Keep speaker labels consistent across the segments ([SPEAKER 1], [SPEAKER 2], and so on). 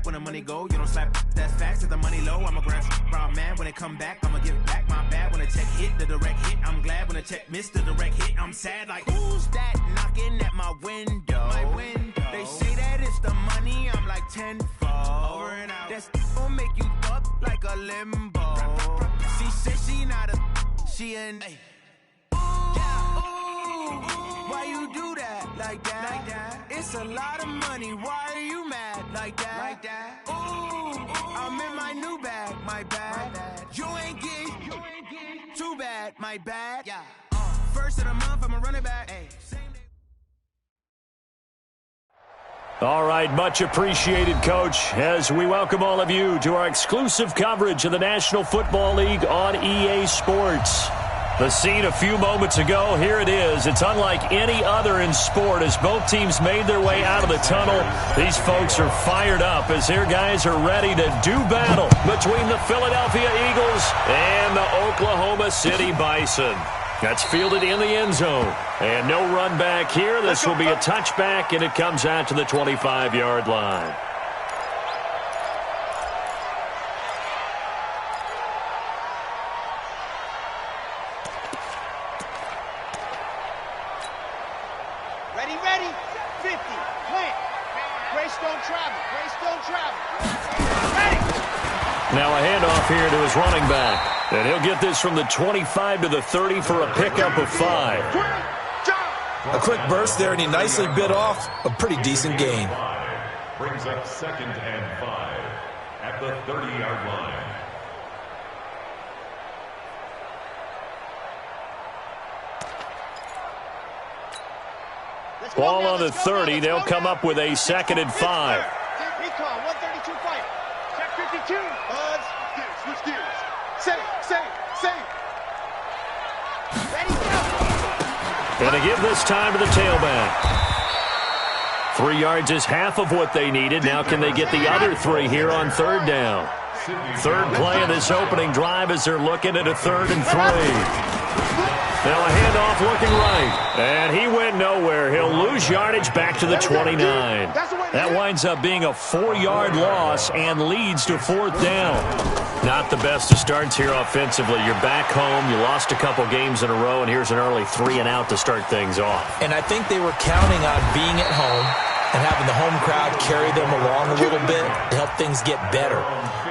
[SPEAKER 1] when the money go. You don't slap, that's facts. If the money low, I'm a grand proud man. When it come back, I'ma give back my bad. When the check hit, the direct hit, I'm glad. When the check missed, the direct hit, I'm sad. Like, who's that knocking at my window? They say that it's the money, I'm like tenfold. Over and out. That's gon' make you up like a limbo. She said she not a, she an. Why you do that like that? It's a lot of money. Why are you mad like that? Ooh, I'm in my new bag, my bad. You ain't getting too bad, my bad. Yeah. First of the month, I'ma run it back. Hey.
[SPEAKER 2] All right, much appreciated, Coach, as we welcome all of you to our exclusive coverage of the National Football League on EA Sports. The scene a few moments ago, here it is. It's unlike any other in sport as both teams made their way out of the tunnel. These folks are fired up as their guys are ready to do battle between the Philadelphia Eagles and the Oklahoma City Bison. That's fielded in the end zone. And no run back here. This will be a touchback, and it comes out to the 25-yard line.
[SPEAKER 3] Ready, 50, plant. Greystone travel. Ready.
[SPEAKER 2] Now a handoff here to his running back. And he'll get this from the 25 to the 30 for a pickup of 5.
[SPEAKER 4] A quick burst there, and he nicely bit off a pretty decent gain.
[SPEAKER 5] Brings up 2nd and 5 at the 30-yard line.
[SPEAKER 2] Ball on the 30. They'll come up with a 2nd and 5.
[SPEAKER 3] Recon, 132 fight. Check 52. Buzz. Switch gears. Save. Ready, go.
[SPEAKER 2] And they give this time to the tailback. 3 yards is half of what they needed. Now can they get the other 3 here on 3rd down? Third play of this opening drive as they're looking at a 3rd and 3. Now a handoff looking right. And he went nowhere. He'll lose yardage back to the 29. That winds up being a 4-yard loss and leads to 4th down. Not the best of starts here offensively. You're back home. You lost a couple games in a row, and here's an early 3-and-out to start things off.
[SPEAKER 4] And I think they were counting on being at home and having the home crowd carry them along a little bit to help things get better.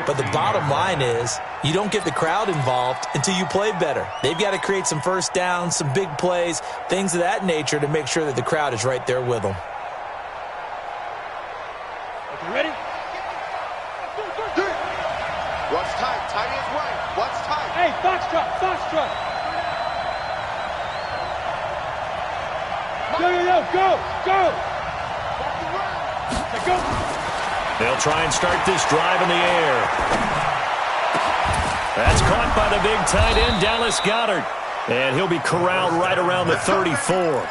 [SPEAKER 4] But the bottom line is you don't get the crowd involved until you play better. They've got to create some first downs, some big plays, things of that nature to make sure that the crowd is right there with them.
[SPEAKER 3] Okay, ready? What's tight? Tight is right. What's tight? Hey, foxtrot. Go. Go.
[SPEAKER 2] They'll try and start this drive in the air. That's caught by the big tight end, Dallas Goedert. And he'll be corralled right around the 34.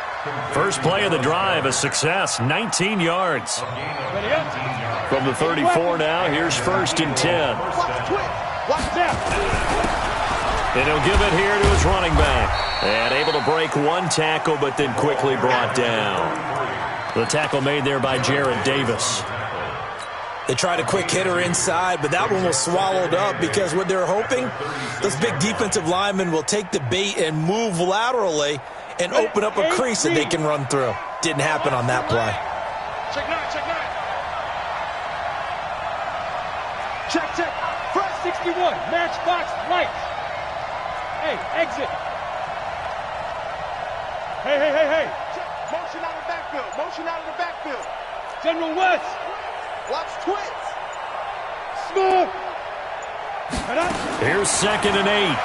[SPEAKER 2] First play of the drive, a success, 19 yards. From the 34 now, here's 1st and 10. And he'll give it here to his running back. And able to break one tackle, but then quickly brought down. The tackle made there by Jared Davis.
[SPEAKER 4] They tried a quick hitter inside, but that one was swallowed up because what they're hoping, those big defensive linemen will take the bait and move laterally and open up a crease that they can run through. Didn't happen on that play.
[SPEAKER 3] Check 9. Check. Front 61. Matchbox lights. Hey, exit. Hey. Motion out of the backfield. General West. Watch twins. Smooth.
[SPEAKER 2] Here's 2nd and 8.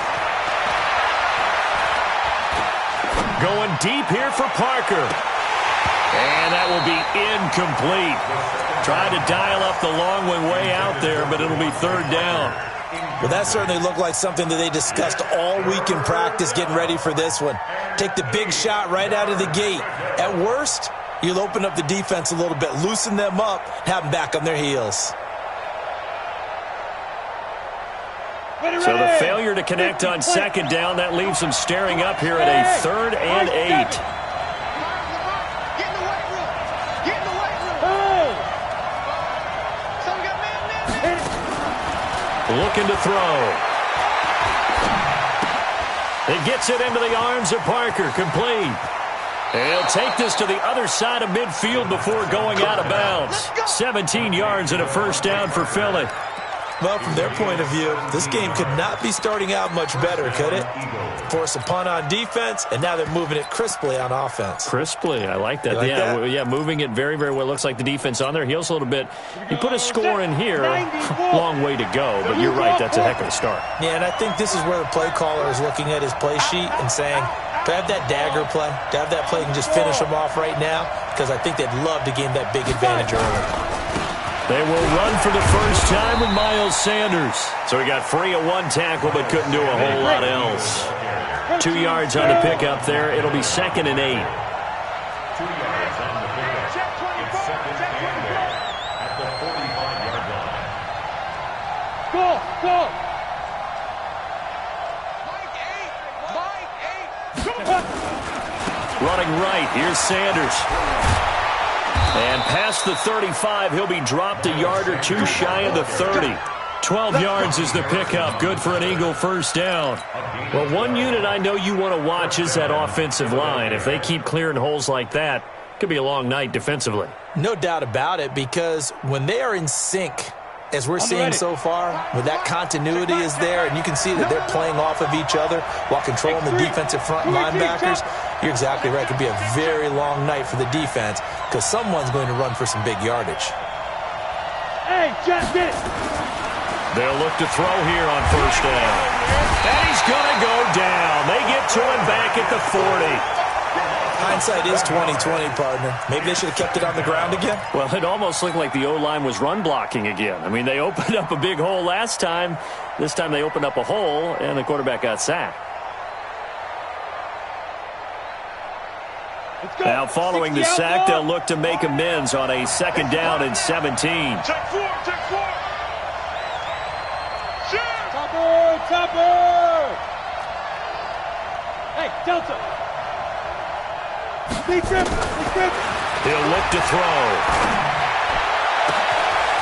[SPEAKER 2] Going deep here for Parker. And that will be incomplete. Tried to dial up the long one way out there, but it'll be 3rd down.
[SPEAKER 4] Well, that certainly looked like something that they discussed all week in practice getting ready for this one. Take the big shot right out of the gate. At worst, you'll open up the defense a little bit, loosen them up, have them back on their heels.
[SPEAKER 2] So the failure to connect on 2nd down, that leaves them staring up here at a 3rd and 8.
[SPEAKER 3] Get in the weight room. So we got man
[SPEAKER 2] looking to throw. It gets it into the arms of Parker, complete. And he'll take this to the other side of midfield before going out of bounds. 17 yards and a first down for Philly.
[SPEAKER 4] Well, from their point of view, this game could not be starting out much better, could it? Force a punt on defense, and now they're moving it crisply on offense.
[SPEAKER 2] Crisply, I like that.
[SPEAKER 4] Like that?
[SPEAKER 2] Yeah, moving it very, very well. Looks like the defense on their heels a little bit. You put a score in here, long way to go, but you're right, that's a heck of a start.
[SPEAKER 4] Yeah, and I think this is where the play caller is looking at his play sheet and saying, to have that dagger play, to have that play and just finish them off right now, because I think they'd love to gain that big advantage early.
[SPEAKER 2] They will run for the first time with Miles Sanders. So he got free of one tackle but couldn't do a whole lot else. 2 yards on the pickup there. It'll be 2nd and 8.
[SPEAKER 5] 2 yards on the pickup. It's 2nd and 8 at the 45-yard line.
[SPEAKER 3] Go!
[SPEAKER 2] Running right, here's Sanders. And past the 35, he'll be dropped a yard or two shy of the 30. 12 yards is the pickup. Good for an Eagle first down. Well, one unit I know you want to watch is that offensive line. If they keep clearing holes like that, it could be a long night defensively.
[SPEAKER 4] No doubt about it, because when they are in sync, as we're seeing so far, when that continuity is there and you can see that they're playing off of each other while controlling the defensive front linebackers, you're exactly right. It could be a very long night for the defense because someone's going to run for some big yardage.
[SPEAKER 3] Hey, just get it.
[SPEAKER 2] They'll look to throw here on first down. And he's going to go down. They get to him back at the 40.
[SPEAKER 4] Hindsight is 20/20, partner. Maybe they should have kept it on the ground again.
[SPEAKER 2] Well, it almost looked like the O-line was run blocking again. I mean, they opened up a big hole last time. This time they opened up a hole, and the quarterback got sacked. Now, following the sack, they'll look to make amends on a 2nd down and 17.
[SPEAKER 3] Check 4. Topper! Hey, Delta! Big grip!
[SPEAKER 2] He'll look to throw.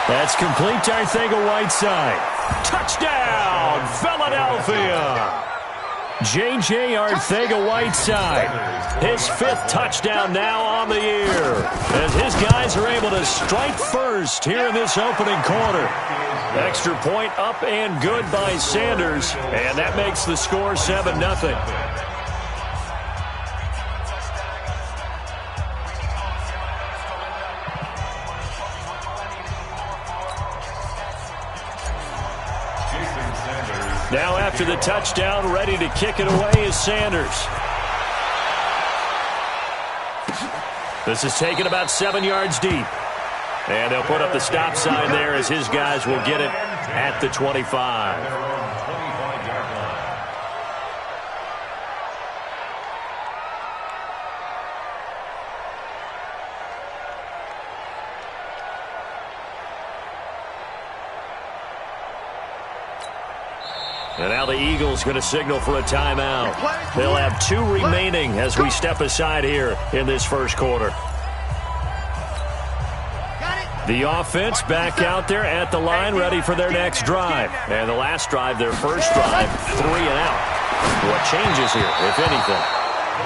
[SPEAKER 2] That's complete to Arcega-Whiteside. Touchdown, Philadelphia! J.J. Arcega-Whiteside. His 5th touchdown now on the year, as his guys are able to strike first here in this opening quarter. Extra point up and good by Sanders, and that makes the score 7-0. Now after the touchdown, ready to kick it away is Sanders. This is taken about 7 yards deep. And they'll put up the stop sign there as his guys will get it at the 25. And now the Eagles going to signal for a timeout. They'll have 2 remaining as we step aside here in this first quarter. The offense back out there at the line, ready for their next drive. And the last drive, their first drive, 3 and out. What changes here, if anything?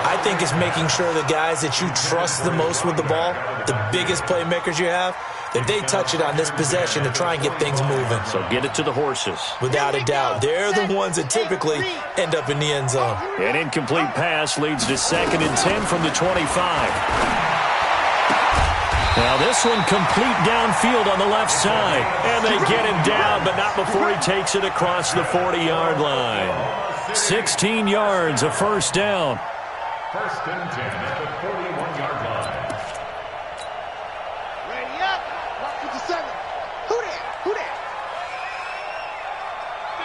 [SPEAKER 4] I think it's making sure the guys that you trust the most with the ball, the biggest playmakers you have, that they touch it on this possession to try and get things moving.
[SPEAKER 2] So get it to the horses. Without
[SPEAKER 4] a doubt. They're the ones that typically end up in the end zone.
[SPEAKER 2] An incomplete pass leads to 2nd and 10 from the 25. Now this one complete downfield on the left side. And they get him down, but not before he takes it across the 40-yard line. 16 yards, a first down.
[SPEAKER 5] 1st and 10 at the 41-yard line.
[SPEAKER 3] Ready up. Lock with the 7. Who that?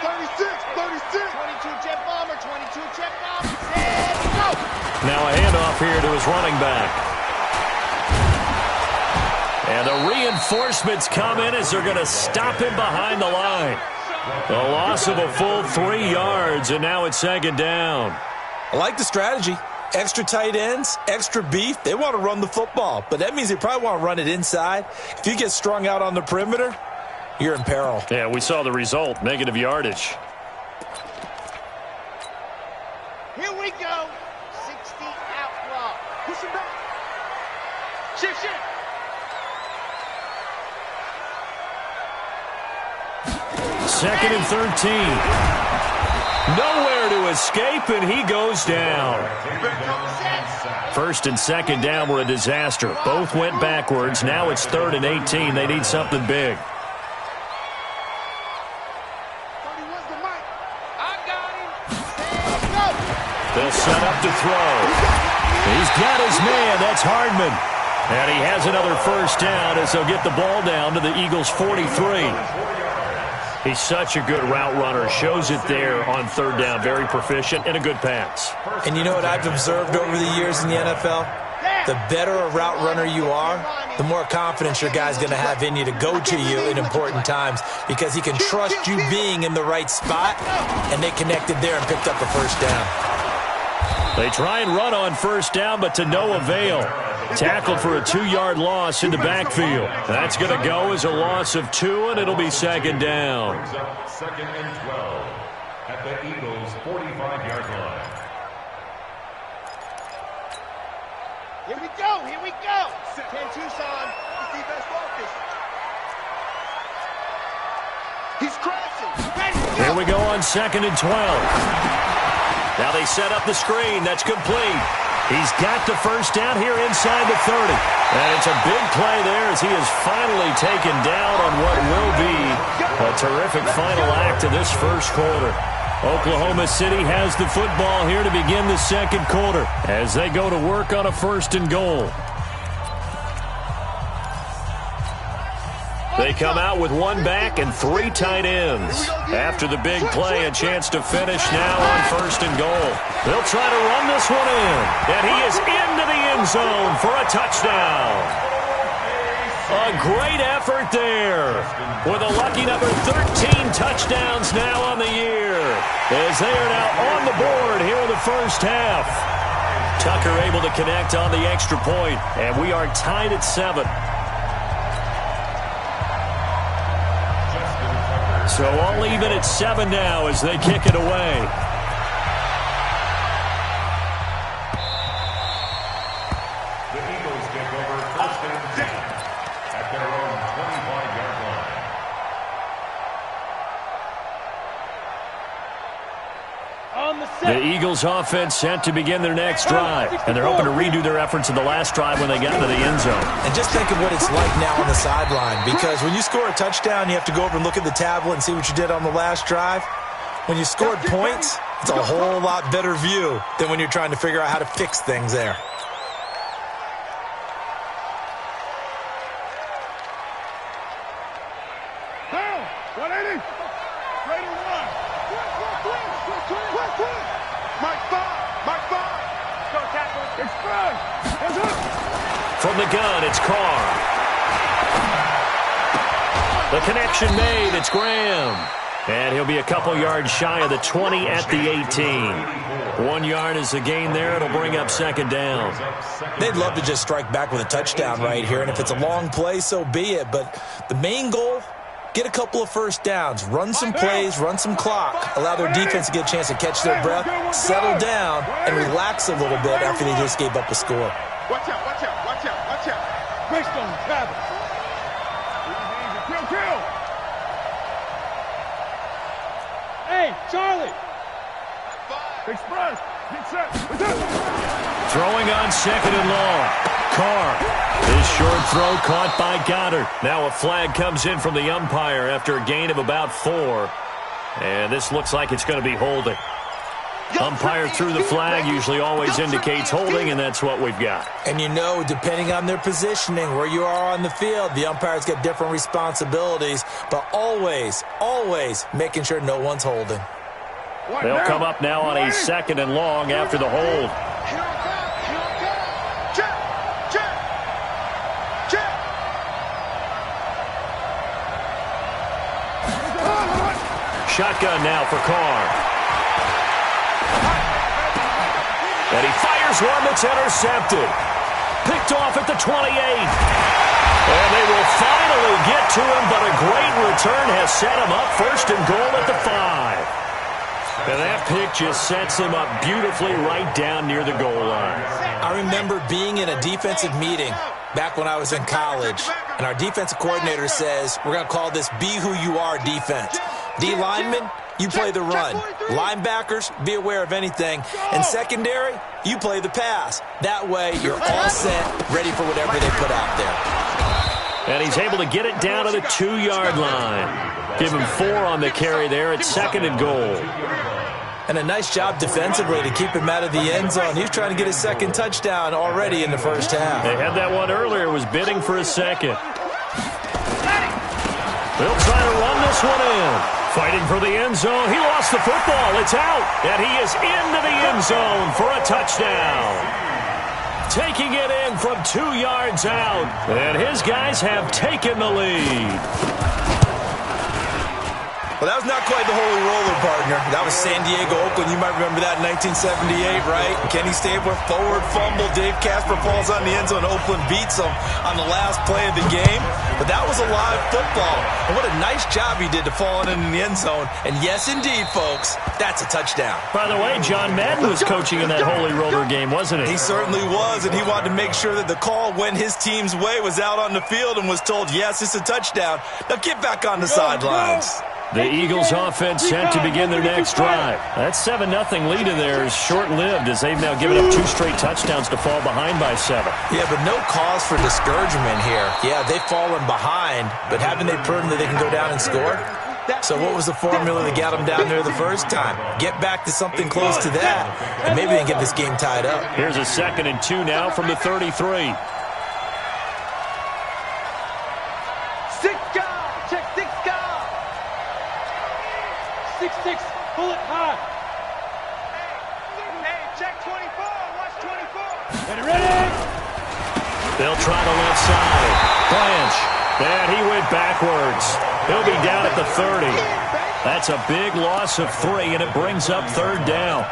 [SPEAKER 3] 36. 22 jet bomber. Set, go.
[SPEAKER 2] Now a handoff here to his running back. And the reinforcements come in as they're going to stop him behind the line. A loss of a full 3 yards, and now it's 2nd down.
[SPEAKER 4] I like the strategy. Extra tight ends, extra beef. They want to run the football, but that means they probably want to run it inside. If you get strung out on the perimeter, you're in peril.
[SPEAKER 2] Yeah, we saw the result, negative yardage.
[SPEAKER 3] Here we go. 60 out block. Push him back. Shift, shift.
[SPEAKER 2] Second and 13. Nowhere to escape, and he goes down. First and second down were a disaster. Both went backwards. Now it's 3rd and 18. They need something big. They'll set up to throw. He's got his man. That's Hardman. And he has another first down as they'll get the ball down to the Eagles' 43. He's such a good route runner. Shows it there on 3rd down. Very proficient and a good pass.
[SPEAKER 4] And you know what I've observed over the years in the NFL? The better a route runner you are, the more confidence your guy's going to have in you to go to you in important times because he can trust you being in the right spot, and they connected there and picked up a first down.
[SPEAKER 2] They try and run on first down, but to no avail. Tackled for a 2-yard loss in the backfield. That's going to go as a loss of 2, and it'll be second down.
[SPEAKER 5] Second and 12 at the Eagles' 45-yard line.
[SPEAKER 3] Here we go. Here we go. 10 Tucson. His defense focus. He's crashing.
[SPEAKER 2] Here we go on 2nd and 12. Now they set up the screen. That's complete. He's got the first down here inside the 30. And it's a big play there as he is finally taken down on what will be a terrific final act of this first quarter. Oklahoma City has the football here to begin the second quarter as they go to work on a 1st and goal. They come out with 1 back and 3 tight ends. After the big play, a chance to finish now on 1st and goal. They'll try to run this one in, and he is into the end zone for a touchdown. A great effort there with a lucky number 13 touchdowns now on the year as they are now on the board here in the first half. Tucker able to connect on the extra point, and we are tied at 7. So all even at 7 now as they kick it away.
[SPEAKER 5] The Eagles take over 1st and 10 at their own 25-yard line.
[SPEAKER 2] The Eagles offense set to begin their next drive, and they're hoping to redo their efforts in the last drive when they got into the end zone.
[SPEAKER 4] And just think of what it's like now on the sideline, because when you score a touchdown, you have to go over and look at the tablet and see what you did on the last drive. When you scored points, it's a whole lot better view than when you're trying to figure out how to fix things there.
[SPEAKER 2] From the gun, it's Carr. The connection made, it's Graham. And he'll be a couple yards shy of the 20 at the 18. 1 yard is the gain there. It'll bring up second down.
[SPEAKER 4] They'd love to just strike back with a touchdown right here, and if it's a long play, so be it. But the main goal, get a couple of first downs, run some plays, run some clock, allow their defense to get a chance to catch their breath, settle down, and relax a little bit after they just gave up a score.
[SPEAKER 3] Watch out, watch out, watch out, watch out. Greystone, Travis. Kill. Hey, Charlie. Express. Get set.
[SPEAKER 2] Throwing on 2nd and long. Carr. His short throw caught by Goddard. Now a flag comes in from the umpire after a gain of about 4. And this looks like it's going to be holding. Umpire threw the flag, usually always indicates holding, and that's what we've got.
[SPEAKER 4] And you know, depending on their positioning, where you are on the field, the umpires get different responsibilities, but always, always making sure no one's holding.
[SPEAKER 2] They'll come up now on a 2nd and long after the hold. Shotgun now for Carr. And he fires one that's intercepted. Picked off at the 28. And they will finally get to him, but a great return has set him up first and goal at the 5. And that pick just sets him up beautifully right down near the goal line.
[SPEAKER 4] I remember being in a defensive meeting back when I was in college, and our defensive coordinator says, we're going to call this Be Who You Are defense. D linemen, you play the run. Linebackers, be aware of anything. And secondary, you play the pass. That way, you're all set, ready for whatever they put out there.
[SPEAKER 2] And he's able to get it down to the 2-yard line. Give him 4 on the carry there at 2nd and goal.
[SPEAKER 4] And a nice job defensively to keep him out of the end zone. He was trying to get his 2nd touchdown already in the first half.
[SPEAKER 2] They had that one earlier, was bidding for a 2nd. They'll try to run this one in. Fighting for the end zone. He lost the football. It's out. And he is into the end zone for a touchdown. Taking it in from 2 yards out. And his guys have taken the lead.
[SPEAKER 4] Well, that was not quite the holy roller, partner. That was San Diego, Oakland. You might remember that in 1978, right? Kenny Stabler, forward fumble. Dave Casper falls on the end zone. Oakland beats him on the last play of the game. But that was a live football. And what a nice job he did to fall in the end zone. And yes, indeed, folks, that's a touchdown.
[SPEAKER 2] By the way, John Madden was coaching in that holy roller game, wasn't he?
[SPEAKER 4] He certainly was, and he wanted to make sure that the call went his team's way, was out on the field and was told, yes, it's a touchdown. Now get back on the sidelines.
[SPEAKER 2] The Eagles offense set to begin their next drive. That 7-0 lead in there is short-lived as they've now given up 2 straight touchdowns to fall behind by 7.
[SPEAKER 4] Yeah, but no cause for discouragement here. Yeah, they've fallen behind, but haven't they proven that they can go down and score? So what was the formula that got them down there the first time? Get back to something close to that, and maybe they can get this game tied up.
[SPEAKER 2] Here's a 2nd and 2 now from the 33.
[SPEAKER 3] Pull it high. Hey, check 24. Watch 24. Ready?
[SPEAKER 2] They'll try the left side. Blanche. And he went backwards. He'll be down at the 30. That's a big loss of 3, and it brings up 3rd down.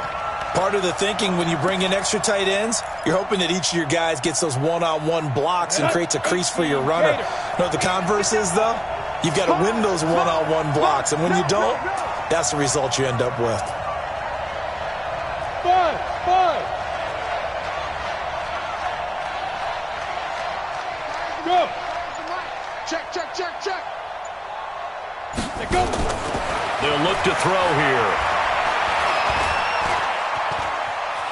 [SPEAKER 4] Part of the thinking when you bring in extra tight ends, you're hoping that each of your guys gets those one-on-one blocks and creates a crease for your runner. You know what the converse is, though? You've got to win those one-on-one blocks, and when you don't, that's the result you end up with.
[SPEAKER 3] 5. Go. Check. Let go.
[SPEAKER 2] They'll look to throw here.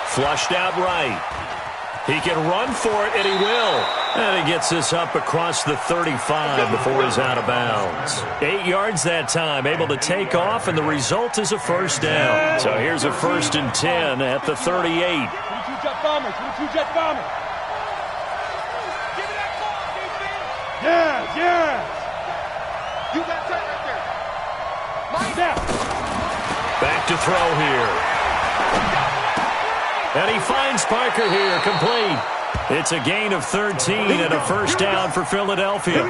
[SPEAKER 2] Flushed out right. He can run for it, and he will. And he gets this up across the 35 before he's out of bounds. 8 yards that time, able to take off, and the result is a 1st down. So here's a 1st and 10 at the 38.
[SPEAKER 3] 22 jet bombers. Give me that ball, defense. Yeah. You got that right there. Line down.
[SPEAKER 2] Back to throw here. And he finds Parker here, complete. It's a gain of 13 and a 1st down for Philadelphia.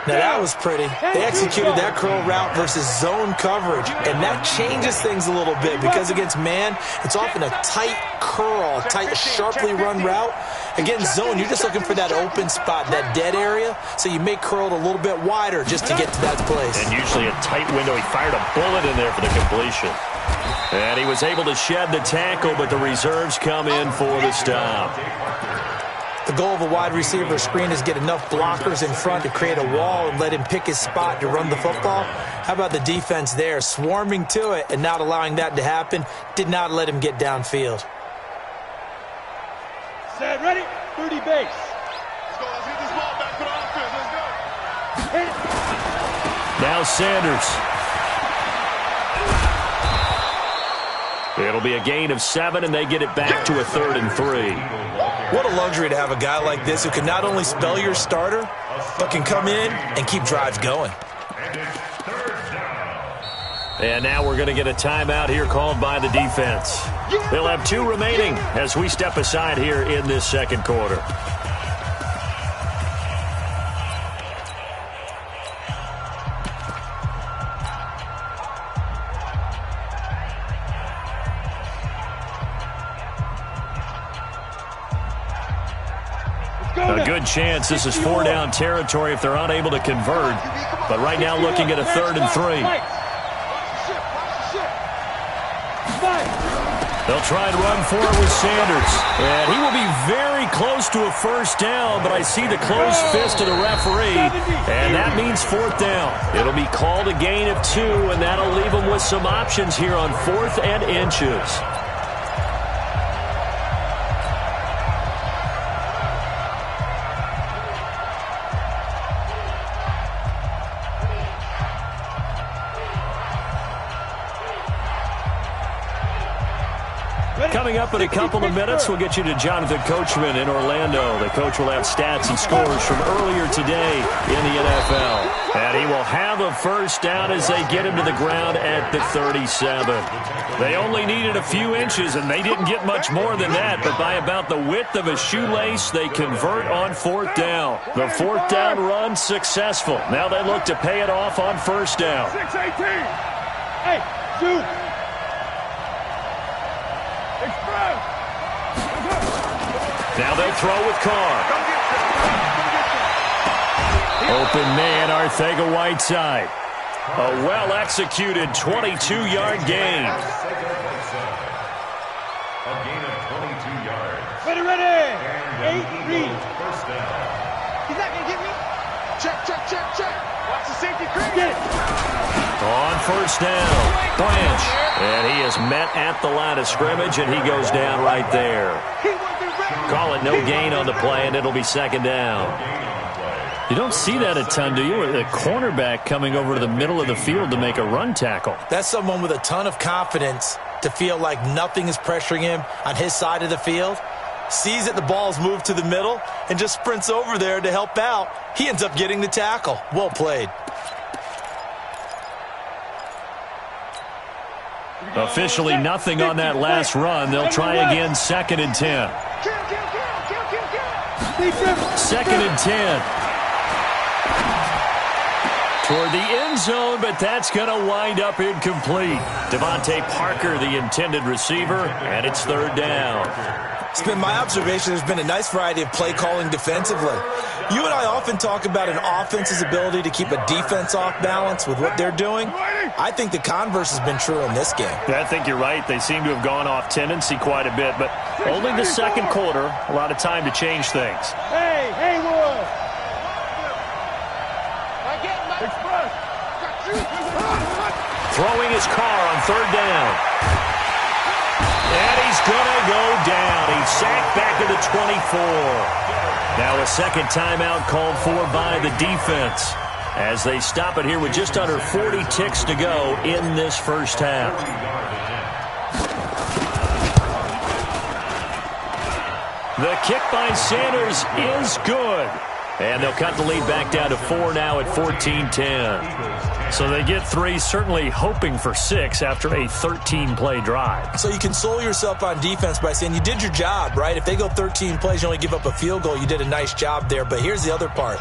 [SPEAKER 4] Now that was pretty. They executed that curl route versus zone coverage, and that changes things a little bit because against man, it's often a tight curl, tight, sharply run route. Against zone, you're just looking for that open spot, that dead area, so you make curl a little bit wider just to get to that place.
[SPEAKER 2] And usually a tight window. He fired a bullet in there for the completion. And he was able to shed the tackle, but the reserves come in for the stop.
[SPEAKER 4] The goal of a wide receiver screen is get enough blockers in front to create a wall and let him pick his spot to run the football. How about the defense there, swarming to it and not allowing that to happen? Did not let him get downfield.
[SPEAKER 3] Set, ready? 30 base. Let's get this ball back for the offense. Let's go. Hit it.
[SPEAKER 2] Now Sanders. It'll be a gain of 7, and they get it back to a 3rd and 3.
[SPEAKER 4] What a luxury to have a guy like this who can not only spell your starter, but can come in and keep drives going.
[SPEAKER 2] And now we're going to get a timeout here called by the defense. They'll have 2 remaining as we step aside here in this 2nd quarter. good chance this is 4-down territory if they're unable to convert. But right now looking at a 3rd and 3. They'll try and run for it with Sanders. And he will be very close to a 1st down, but I see the closed fist of the referee, and that means 4th down. It'll be called a gain of 2, and that'll leave them with some options here on 4th and inches. Coming up in a couple of minutes, we'll get you to Jonathan Coachman in Orlando. The coach will have stats and scores from earlier today in the NFL. And he will have a 1st down as they get him to the ground at the 37. They only needed a few inches, and they didn't get much more than that. But by about the width of a shoelace, they convert on 4th down. The 4th down run successful. Now they look to pay it off on 1st down.
[SPEAKER 3] 6-18. Hey, shoot.
[SPEAKER 2] Now they'll throw with Carr. Open man, Arcega-Whiteside. A well-executed 22-yard gain.
[SPEAKER 5] A gain of 22 yards.
[SPEAKER 3] Ready. 8-3.
[SPEAKER 5] First down.
[SPEAKER 3] He's not going to get me. Check. Watch the safety creep. Get it.
[SPEAKER 2] On 1st down, Blanche. And he is met at the line of scrimmage, and he goes down right there. Call it no gain on the play, and it'll be 2nd down. You don't see that a ton, do you? A cornerback coming over to the middle of the field to make a run tackle.
[SPEAKER 4] That's someone with a ton of confidence to feel like nothing is pressuring him on his side of the field. Sees that the ball's moved to the middle and just sprints over there to help out. He ends up getting the tackle. Well played.
[SPEAKER 2] Officially nothing on that last run. They'll try again, 2nd and 10. 2nd and 10. Toward the end zone, but that's going to wind up incomplete. Devontae Parker, the intended receiver, and it's 3rd down.
[SPEAKER 4] It's been my observation there's been a nice variety of play calling defensively. You and I often talk about an offense's ability to keep a defense off balance with what they're doing. I think the converse has been true in this game.
[SPEAKER 2] Yeah, I think you're right. They seem to have gone off tendency quite a bit, but only the 2nd quarter, a lot of time to change things.
[SPEAKER 3] Hey, Haywood. Express.
[SPEAKER 2] Throwing his car on 3rd down. And he's going to go down. He's sacked back to the 24. Now a 2nd timeout called for by the defense as they stop it here with just under 40 ticks to go in this 1st half. The kick by Sanders is good. And they'll cut the lead back down to 4 now at 14-10. So they get 3, certainly hoping for 6 after a 13-play drive.
[SPEAKER 4] So you console yourself on defense by saying you did your job, right? If they go 13 plays, you only give up a field goal, you did a nice job there. But here's the other part.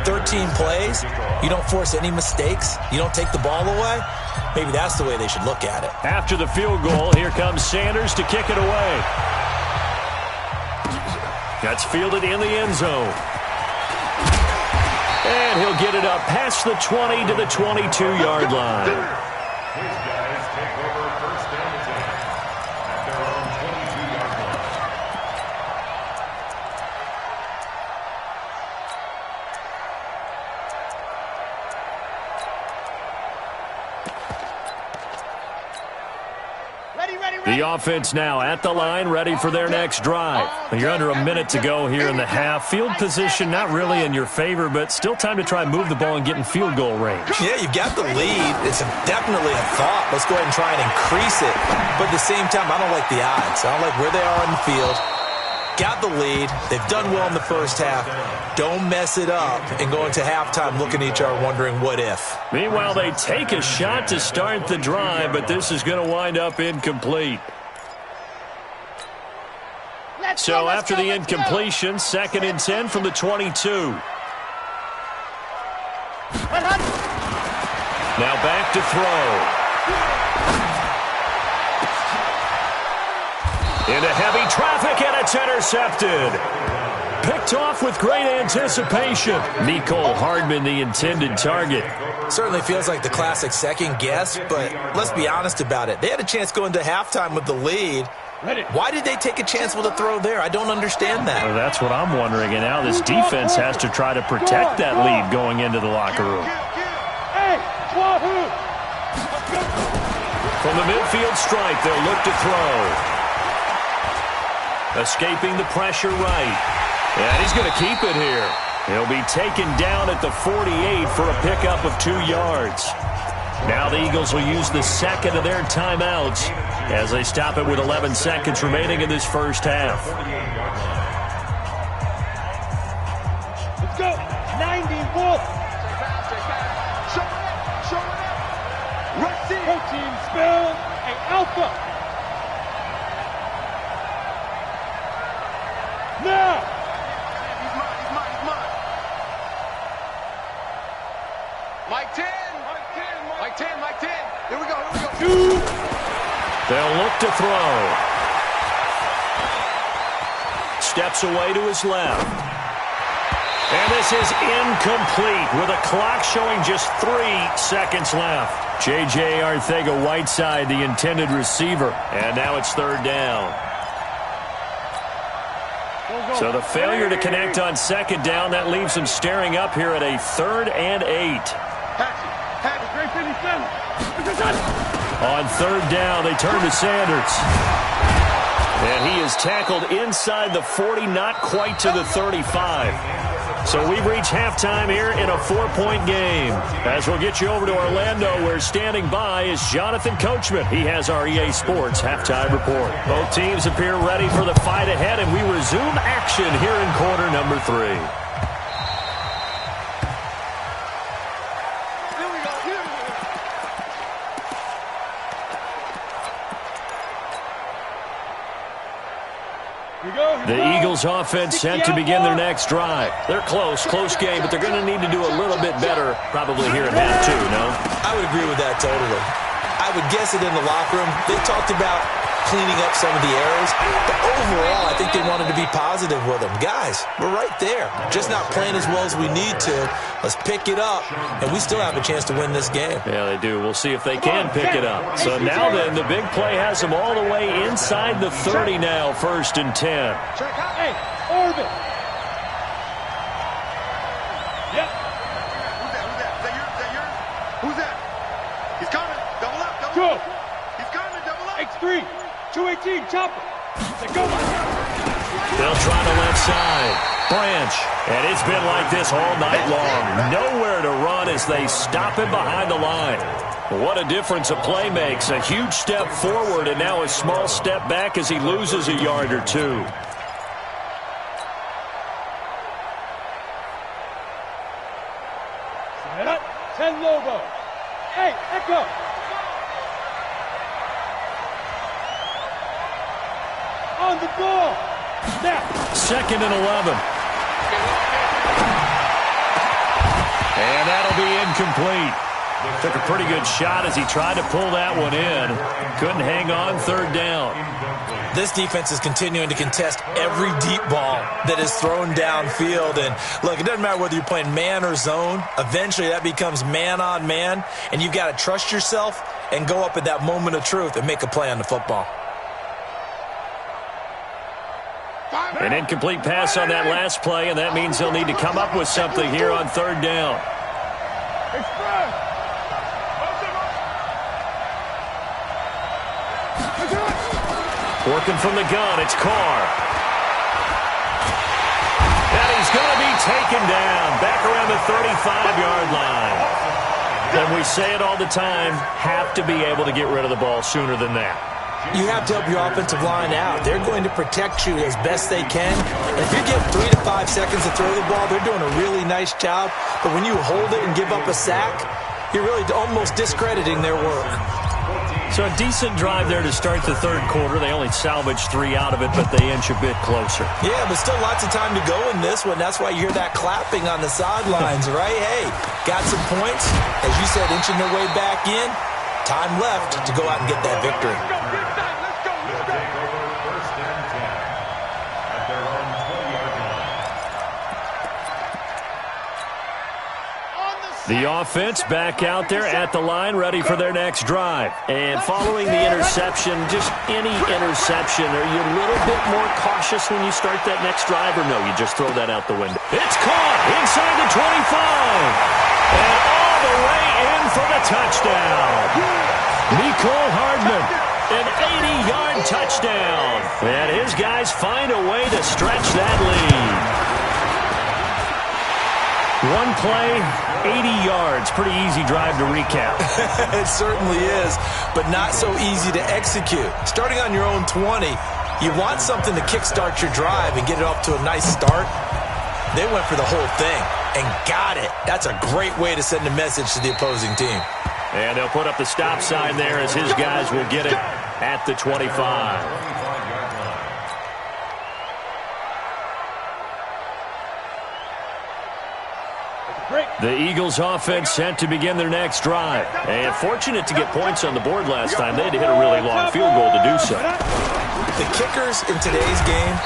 [SPEAKER 4] 13 plays, you don't force any mistakes, you don't take the ball away. Maybe that's the way they should look at it.
[SPEAKER 2] After the field goal, here comes Sanders to kick it away. That's fielded in the end zone. And he'll get it up past the 20 to the 22-yard line.
[SPEAKER 5] His guys take over 1st down and 10 at their own 22-yard line.
[SPEAKER 2] The offense now at the line, ready for their next drive. You're under a minute to go here in the half. Field position not really in your favor, but still time to try and move the ball and get in field goal range.
[SPEAKER 4] Yeah, you've got the lead. It's definitely a thought. Let's go ahead and try and increase it. But at the same time, I don't like the odds. I don't like where they are on the field. Got the lead. They've done well in the 1st half. Don't mess it up and go into halftime looking at each other wondering what if.
[SPEAKER 2] Meanwhile, they take a shot to start the drive, but this is going to wind up incomplete. So after the incompletion, 2nd and 10 from the 22. Now back to throw. Into heavy traffic, and it's intercepted. picked off with great anticipation. Mecole Hardman, the intended target.
[SPEAKER 4] Certainly feels like the classic second guess, but let's be honest about it. They had a chance going to halftime with the lead. Why did they take a chance with a throw there? I don't understand that.
[SPEAKER 2] Well, that's what I'm wondering, and now this defense has to try to protect that lead going into the locker room. From the midfield stripe, they'll look to throw. Escaping the pressure right. And he's going to keep it here. He'll be taken down at the 48 for a pickup of 2 yards. Now the Eagles will use the second of their timeouts as they stop it with 11 seconds remaining in this first half.
[SPEAKER 3] Let's go. 90 wolf. Show it up. Right team. Protein spell. Hey, Alpha. Now. He's mine. Mike 10. Mike 10. Here we go. 2.
[SPEAKER 2] They'll look to throw. Steps away to his left. And this is incomplete with a clock showing just 3 seconds left. J.J. Arcega-Whiteside, the intended receiver. And now it's third down. So the failure to connect on second down, that leaves him staring up here at a 3rd and 8. On third down, they turn to Sanders. And he is tackled inside the 40, not quite to the 35. So we've reached halftime here in a 4-point game. As we'll get you over to Orlando, where standing by is Jonathan Coachman. He has our EA Sports halftime report. Both teams appear ready for the fight ahead, and we resume action here in quarter number 3. The Eagles offense set to begin their next drive. They're close game, but they're going to need to do a little bit better probably here in half 2, no?
[SPEAKER 4] I would agree with that totally. I would guess it in the locker room. They talked about cleaning up some of the errors, but overall, I think they wanted to be positive with them. Guys, we're right there. Just not playing as well as we need to. Let's pick it up, and we still have a chance to win this game.
[SPEAKER 2] Yeah, they do. We'll see if they can pick it up. So now then, the big play has them all the way inside the 30 now, 1st and 10.
[SPEAKER 3] Check out. Hey, Orbit. Yep. Who's that? He's coming. Double up. Go. He's coming. Double up. X3. 218. Chopper. Go.
[SPEAKER 2] They'll try the left side. Branch. And it's been like this all night long. Nowhere to run as they stop him behind the line. What a difference a play makes. A huge step forward and now a small step back as he loses a yard or 2.
[SPEAKER 3] Set up. 10 Lobo. Hey, Echo. On the ball. Now.
[SPEAKER 2] 2nd and 11. And that'll be incomplete. Took a pretty good shot as he tried to pull that one in. Couldn't hang on, 3rd down.
[SPEAKER 4] This defense is continuing to contest every deep ball that is thrown downfield. And look, it doesn't matter whether you're playing man or zone. Eventually that becomes man on man. And you've got to trust yourself and go up at that moment of truth and make a play on the football.
[SPEAKER 2] An incomplete pass on that last play, and that means they'll need to come up with something here on 3rd down. Working from the gun, it's Carr. And he's going to be taken down back around the 35-yard line. And we say it all the time, have to be able to get rid of the ball sooner than that.
[SPEAKER 4] You have to help your offensive line out. They're going to protect you as best they can. And if you give 3 to 5 seconds to throw the ball, they're doing a really nice job. But when you hold it and give up a sack, you're really almost discrediting their work.
[SPEAKER 2] So a decent drive there to start the 3rd quarter. They only salvaged 3 out of it, but they inch a bit closer.
[SPEAKER 4] Yeah, but still lots of time to go in this one. That's why you hear that clapping on the sidelines, right? Hey, got some points. As you said, inching their way back in. Time left to go out and get that victory.
[SPEAKER 2] The offense back out there at the line, ready for their next drive. And following the interception, just any interception, are you a little bit more cautious when you start that next drive, or no, you just throw that out the window? It's caught inside the 25. And all the way in for the touchdown. Nicole Hardman, an 80-yard touchdown. And his guys find a way to stretch that lead. One play, 80 yards. Pretty easy drive to recap.
[SPEAKER 4] It certainly is, but not so easy to execute. Starting on your own 20, you want something to kickstart your drive and get it off to a nice start. They went for the whole thing and got it. That's a great way to send a message to the opposing team.
[SPEAKER 2] And they'll put up the stop sign there as his guys will get it at the 25. The Eagles offense set to begin their next drive. And fortunate to get points on the board last time. They had to hit a really long field goal to do so.
[SPEAKER 4] The kickers in today's game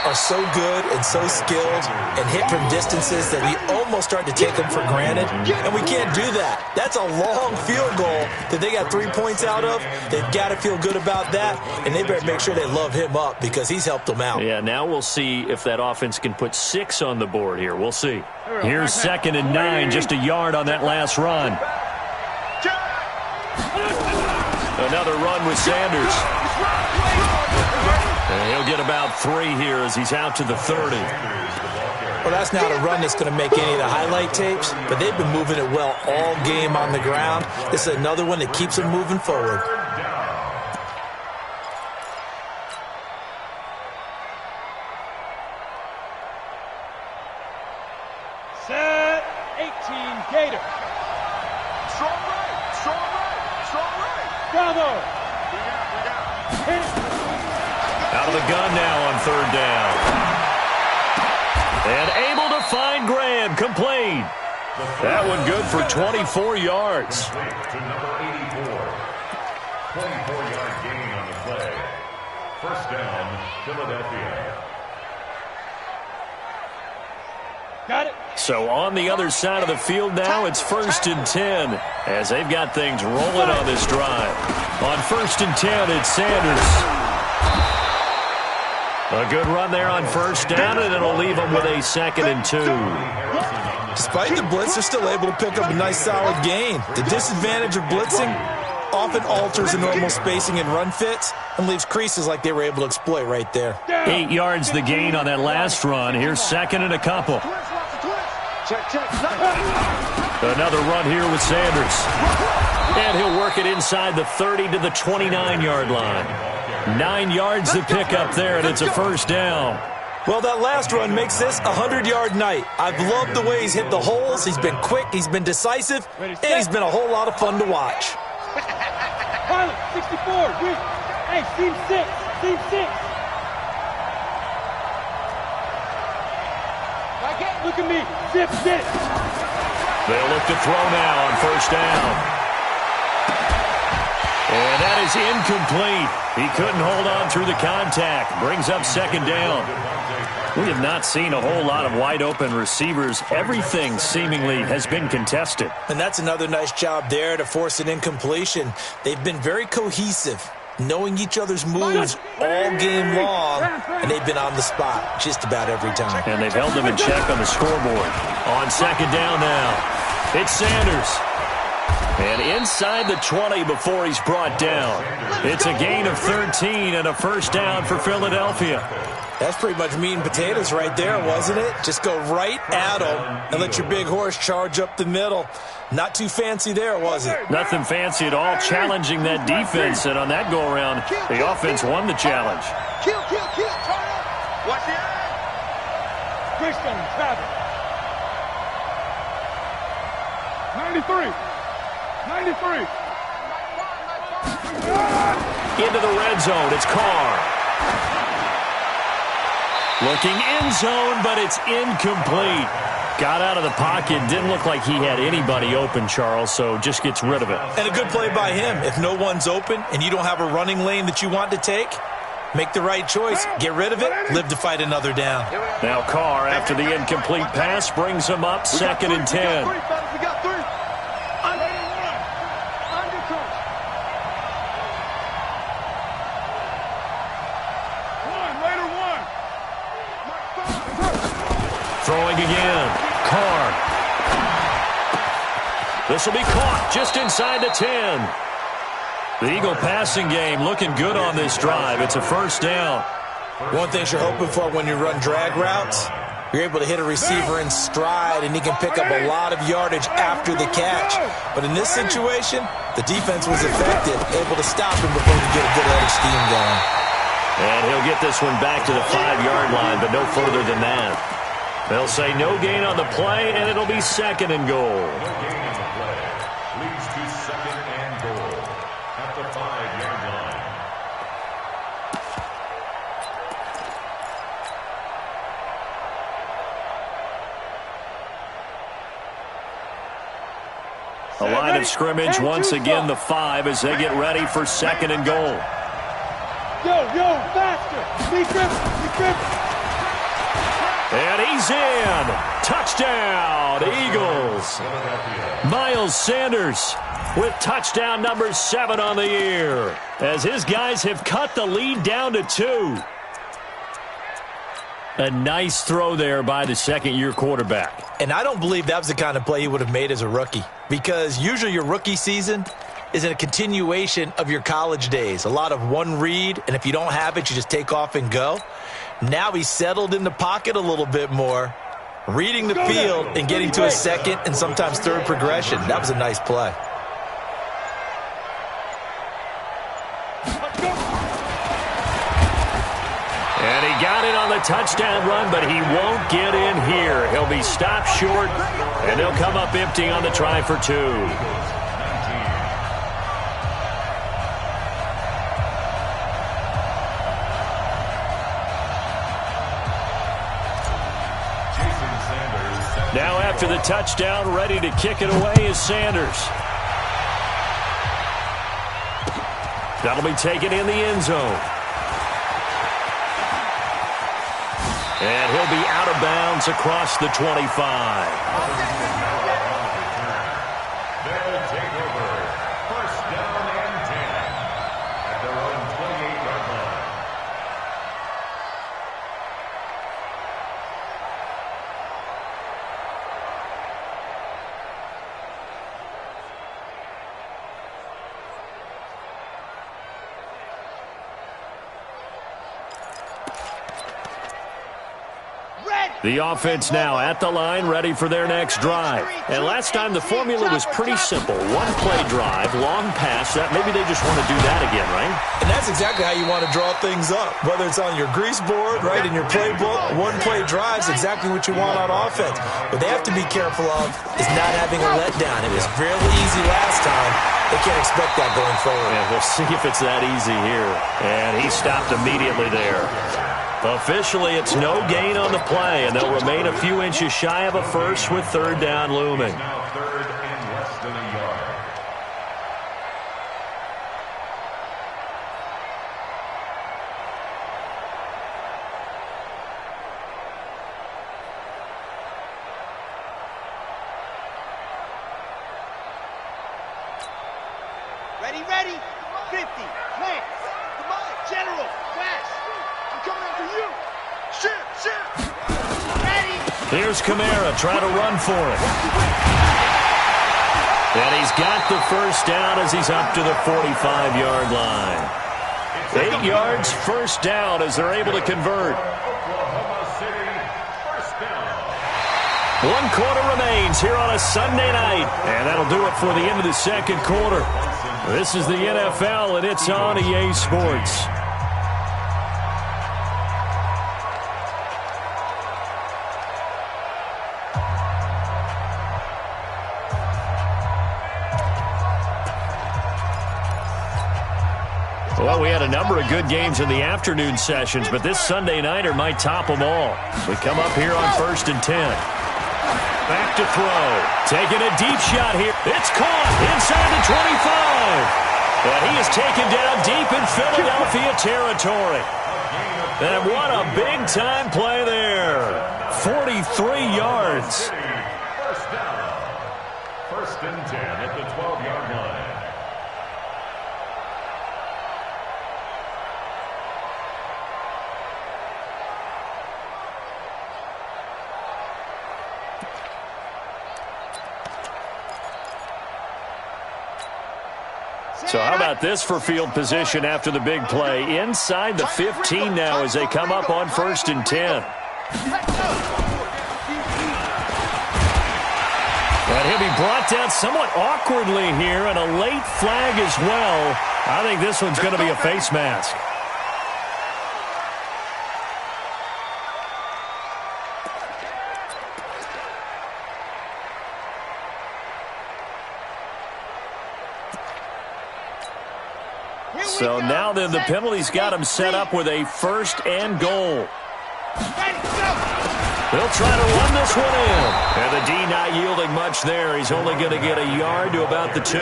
[SPEAKER 4] are so good and so skilled and hit from distances that we almost start to take them for granted. And we can't do that. That's a long field goal that they got 3 points out of. They've got to feel good about that. And they better make sure they love him up because he's helped them out.
[SPEAKER 2] Yeah, now we'll see if that offense can put 6 on the board here. We'll see. Here's 2nd and 9, just a yard on that last run. Another run with Sanders. And he'll get about 3 here as he's out to the 30.
[SPEAKER 4] Well, that's not a run that's going to make any of the highlight tapes, but they've been moving it well all game on the ground. This is another one that keeps them moving forward.
[SPEAKER 3] Set 18 Gator.
[SPEAKER 6] Strong right, strong right, strong right.
[SPEAKER 3] Bravo. Hit.
[SPEAKER 2] Out of the gun now on 3rd down. And able to find Graham, complete. That one good for 24 yards.
[SPEAKER 5] To number 84. 24-yard gain on the play. 1st down, Philadelphia.
[SPEAKER 3] Got it.
[SPEAKER 2] So on the other side of the field now, it's 1st and 10 as they've got things rolling on this drive. On 1st and 10, it's Sanders. A good run there on 1st down, and it'll leave them with a 2nd and 2.
[SPEAKER 4] Despite the blitz, they're still able to pick up a nice solid gain. The disadvantage of blitzing often alters the normal spacing and run fits and leaves creases like they were able to exploit right there.
[SPEAKER 2] 8 yards the gain on that last run. Here's 2nd and a couple. Another run here with Sanders. And he'll work it inside the 30 to the 29-yard line. 9 yards to pick up there, and it's a 1st down.
[SPEAKER 4] Well, that last run makes this a 100-yard night. I've loved the way he's hit the holes. He's been quick, he's been decisive, and he's been a whole lot of fun to watch.
[SPEAKER 3] Pilot, 64. Hey, seam 6. Seam 6. Look at me. Zip, zip.
[SPEAKER 2] They'll look to throw now on 1st down. And that is incomplete. He couldn't hold on through the contact. Brings up 2nd down. We have not seen a whole lot of wide-open receivers. Everything seemingly has been contested.
[SPEAKER 4] And that's another nice job there to force an incompletion. They've been very cohesive, knowing each other's moves all game long, and they've been on the spot just about every time.
[SPEAKER 2] And they've held them in check on the scoreboard. On 2nd down now, it's Sanders. And inside the 20 before he's brought down. It's a gain of 13 and a 1st down for Philadelphia.
[SPEAKER 4] That's pretty much meat and potatoes right there, wasn't it? Just go right at him and let your big horse charge up the middle. Not too fancy there, was it?
[SPEAKER 2] Nothing fancy at all, challenging that defense. And on that go-around, the offense won the challenge.
[SPEAKER 6] Kill, turn up. Watch the eye.
[SPEAKER 3] Christian, Travis. 93. 93.
[SPEAKER 2] Into the red zone, it's Carr. Looking end zone, but it's incomplete. Got out of the pocket, didn't look like he had anybody open, Charles, so just gets rid of it.
[SPEAKER 4] And a good play by him. If no one's open and you don't have a running lane that you want to take, make the right choice. Get rid of it, live to fight another down.
[SPEAKER 2] Now Carr, after the incomplete pass, brings him up 2nd and 10.
[SPEAKER 6] We got 3.
[SPEAKER 2] This will be caught just inside the 10. The Eagle passing game looking good on this drive. It's a first down.
[SPEAKER 4] One thing you're hoping for when you run drag routes, you're able to hit a receiver in stride, and he can pick up a lot of yardage after the catch. But in this situation, the defense was effective, able to stop him before he could get a good head of steam going.
[SPEAKER 2] And he'll get this one back to the 5-yard line, but no further than that. They'll say no gain on the play, and it'll be second and goal.
[SPEAKER 5] No gain on the play. Leads to second and goal at the 5-yard line.
[SPEAKER 2] A line of scrimmage once again, the 5, as they get ready for second and goal.
[SPEAKER 3] Yo, faster! Be grip!
[SPEAKER 2] And he's in. Touchdown, Eagles. Miles Sanders with touchdown number 7 on the year, as his guys have cut the lead down to 2. A nice throw there by the second-year quarterback.
[SPEAKER 4] And I don't believe that was the kind of play he would have made as a rookie, because usually your rookie season is a continuation of your college days. A lot of one read, and if you don't have it, you just take off and go. Now he's settled in the pocket a little bit more, reading the field and getting to a second and sometimes third progression. That was a nice play.
[SPEAKER 2] And he got it on the touchdown run, but he won't get in here. He'll be stopped short, and they'll come up empty on the try for 2. Now after the touchdown, ready to kick it away is Sanders. That'll be taken in the end zone. And he'll be out of bounds across the 25.
[SPEAKER 5] They'll take over. First down and 10 at their own 28-yard line.
[SPEAKER 2] The offense now at the line, ready for their next drive. And last time the formula was pretty simple. One-play drive, long pass. That maybe they just want to do that again, right?
[SPEAKER 4] And that's exactly how you want to draw things up. Whether it's on your grease board, right, in your playbook, one-play drive is exactly what you want on offense. What they have to be careful of is not having a letdown. It was fairly easy last time. They can't expect that going forward.
[SPEAKER 2] And we'll see if it's that easy here. And he stopped immediately there. Officially, it's no gain on the play, and they'll remain a few inches shy of a first with third down looming.
[SPEAKER 5] Now third and less than a yard.
[SPEAKER 3] Ready? 50, plant, come on, general, flash. I'm coming after you. Shoot. Ready.
[SPEAKER 2] Here's Kamara trying to run for it. And he's got the first down as he's up to the 45-yard line. 8 yards, first down as they're able to convert.
[SPEAKER 5] Oklahoma City, first down.
[SPEAKER 2] 1 quarter remains here on a Sunday night. And that'll do it for the end of the second quarter. This is the NFL, and it's on EA Sports. Well, we had a number of good games in the afternoon sessions, but this Sunday nighter might top them all. We come up here on 1st and 10. Back to throw. Taking a deep shot here. It's caught inside the 25. And he is taken down deep in Philadelphia territory. And what a big-time play there. 43 yards.
[SPEAKER 5] First down. 1st and 10 at the 12-yard line.
[SPEAKER 2] So how about this for field position after the big play? Inside the 15 now as they come up on 1st and 10. And he'll be brought down somewhat awkwardly here, and a late flag as well. I think this one's going to be a face mask. So now then the penalty's got him set up with a 1st and goal. They'll try to run this one in. And the D not yielding much there. He's only going to get a yard to about the 2.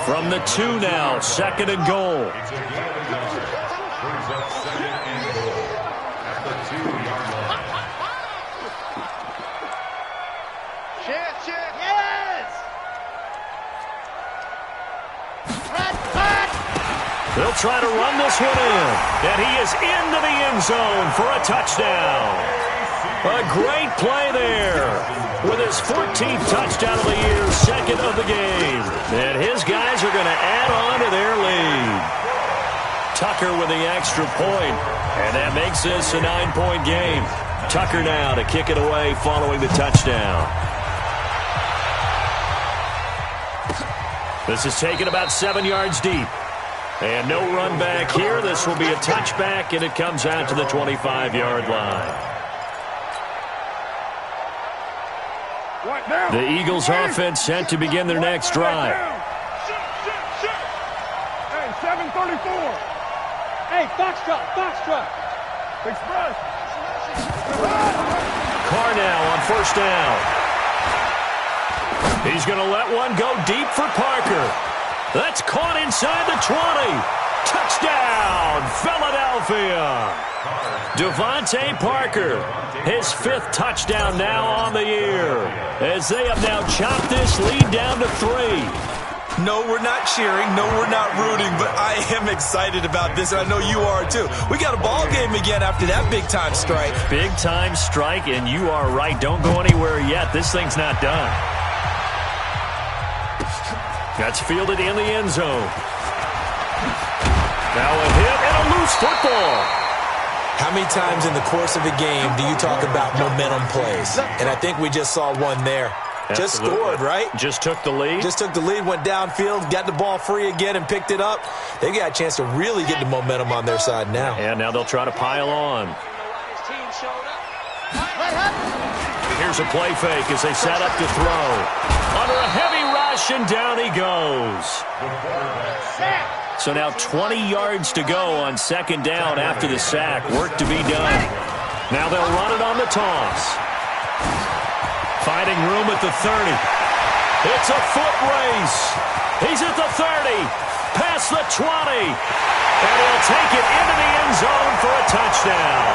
[SPEAKER 2] From the 2 now, 2nd and goal. They'll try to run this one in. And he is into the end zone for a touchdown. A great play there. With his 14th touchdown of the year, 2nd of the game. And his guys are going to add on to their lead. Tucker with the extra point. And that makes this a 9-point game. Tucker now to kick it away following the touchdown. This is taken about 7 yards deep. And no run back here. This will be a touchback, and it comes out to the 25-yard line. The Eagles offense set to begin their next drive.
[SPEAKER 3] Hey, 734. Hey, Foxtrot. Express.
[SPEAKER 2] Carr now on 1st down. He's going to let one go deep for Parker. That's caught inside the 20. Touchdown, Philadelphia. Devontae Parker, his 5th touchdown now on the year, as they have now chopped this lead down to 3.
[SPEAKER 4] No, we're not cheering. No, we're not rooting, but I am excited about this, and I know you are too. We got a ball game again after that big-time strike.
[SPEAKER 2] Big-time strike, and you are right. Don't go anywhere yet. This thing's not done. That's fielded in the end zone. Now a hit and a loose football.
[SPEAKER 4] How many times in the course of a game do you talk about momentum plays? And I think we just saw one there.
[SPEAKER 2] Absolutely.
[SPEAKER 4] Just scored, right?
[SPEAKER 2] Just took the lead.
[SPEAKER 4] Just took the lead, went downfield, got the ball free again and picked it up. They got a chance to really get the momentum on their side now.
[SPEAKER 2] And now they'll try to pile on. Here's a play fake as they set up to throw. Under a heavy rush, and down he goes. So now 20 yards to go on 2nd down after the sack. Work to be done. Now they'll run it on the toss. Finding room at the 30. It's a foot race. He's at the 30. Past the 20. And he'll take it into the end zone for a touchdown.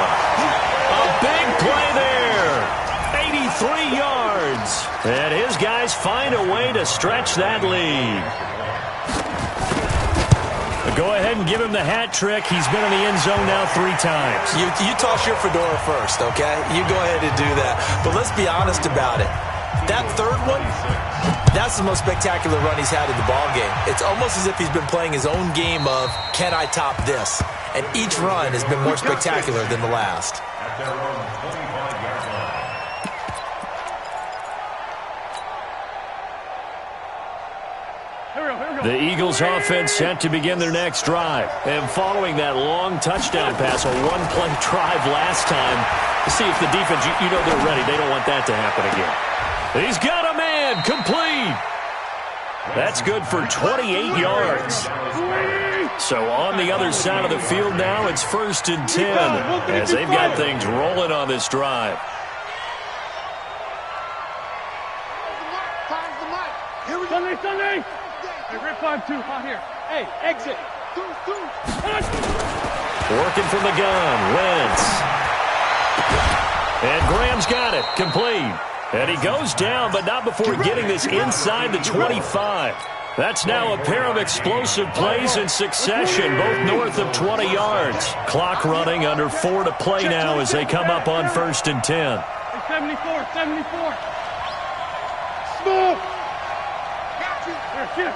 [SPEAKER 2] A big play there. 83 yards. And his guys find a way to stretch that lead. Go ahead and give him the hat trick. He's been in the end zone now 3 times.
[SPEAKER 4] You toss your fedora first, okay? You go ahead and do that. But let's be honest about it. That 3rd one, that's the most spectacular run he's had in the ballgame. It's almost as if he's been playing his own game of, can I top this? And each run has been more spectacular than the last.
[SPEAKER 5] At their own 25-yard line.
[SPEAKER 2] The Eagles offense set to begin their next drive. And following that long touchdown pass, a 1-play drive last time, to see if the defense, you know they're ready. They don't want that to happen again. He's got a man, complete. That's good for 28 yards. So on the other side of the field now, it's 1st and 10 as they've got things rolling on this drive.
[SPEAKER 3] Sunday. Hey, rip 5-2 out here. Hey, exit.
[SPEAKER 2] Working from the gun, Wentz. And Graham's got it, complete. And he goes down, but not before getting this inside the 25. That's now a pair of explosive plays in succession, both north of 20 yards. Clock running, under 4 to play now as they come up on 1st and 10.
[SPEAKER 3] Hey, 74. Smoke. Got you. Here,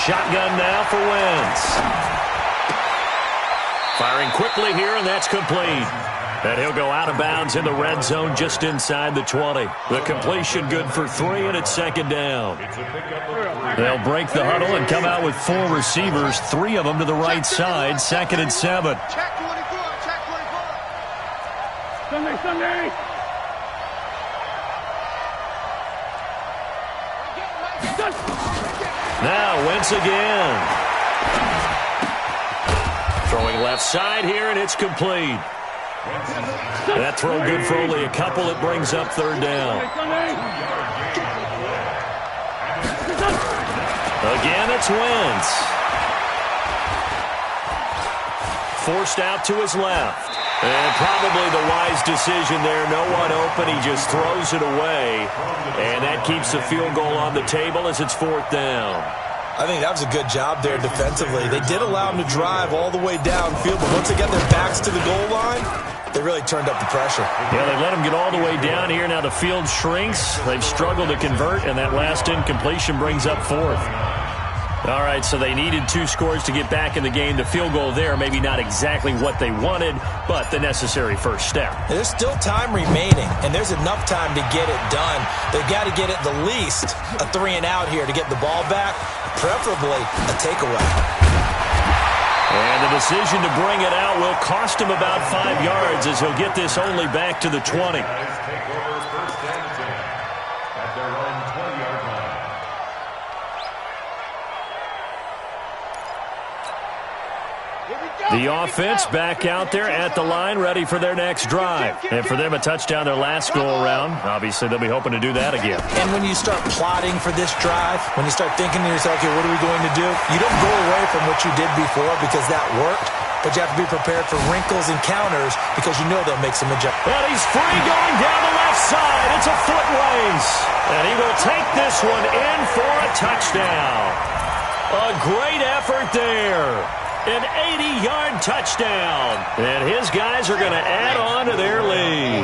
[SPEAKER 2] Shotgun now for Wentz. Firing quickly here, and that's complete. And he'll go out of bounds in the red zone just inside the 20. The completion good for 3, and it's second down. They'll break the huddle and come out with 4 receivers, 3 of them to the right side, second and 7.
[SPEAKER 6] Check 24, check 24.
[SPEAKER 3] Sunday.
[SPEAKER 2] Now Wentz again. Throwing left side here, and it's complete. That throw good for only a couple. It brings up third down. Again, it's Wentz. Forced out to his left. And probably the wise decision there. No one open. He just throws it away. And that keeps the field goal on the table as it's fourth down.
[SPEAKER 4] I think that was a good job there defensively. They did allow him to drive all the way downfield, but once they got their backs to the goal line, they really turned up the pressure.
[SPEAKER 2] Yeah, they let him get all the way down here. Now the field shrinks. They've struggled to convert, and that last incompletion brings up fourth. All right, so they needed 2 scores to get back in the game. The field goal there, maybe not exactly what they wanted, but the necessary first step.
[SPEAKER 4] There's still time remaining, and there's enough time to get it done. They've got to get at the least a 3-and-out here to get the ball back, preferably a takeaway.
[SPEAKER 2] And the decision to bring it out will cost him about 5 yards as he'll get this only back to the 20. The offense back out there at the line, ready for their next drive. And for them, a touchdown their last go-around. Obviously, they'll be hoping to do that again.
[SPEAKER 4] And when you start plotting for this drive, when you start thinking to yourself, okay, what are we going to do? You don't go away from what you did before because that worked, but you have to be prepared for wrinkles and counters because you know they'll make some adjustments.
[SPEAKER 2] And he's free going down the left side. It's a foot race. And he will take this one in for a touchdown. A great effort there. An 80-yard touchdown. And his guys are going to add on to their lead.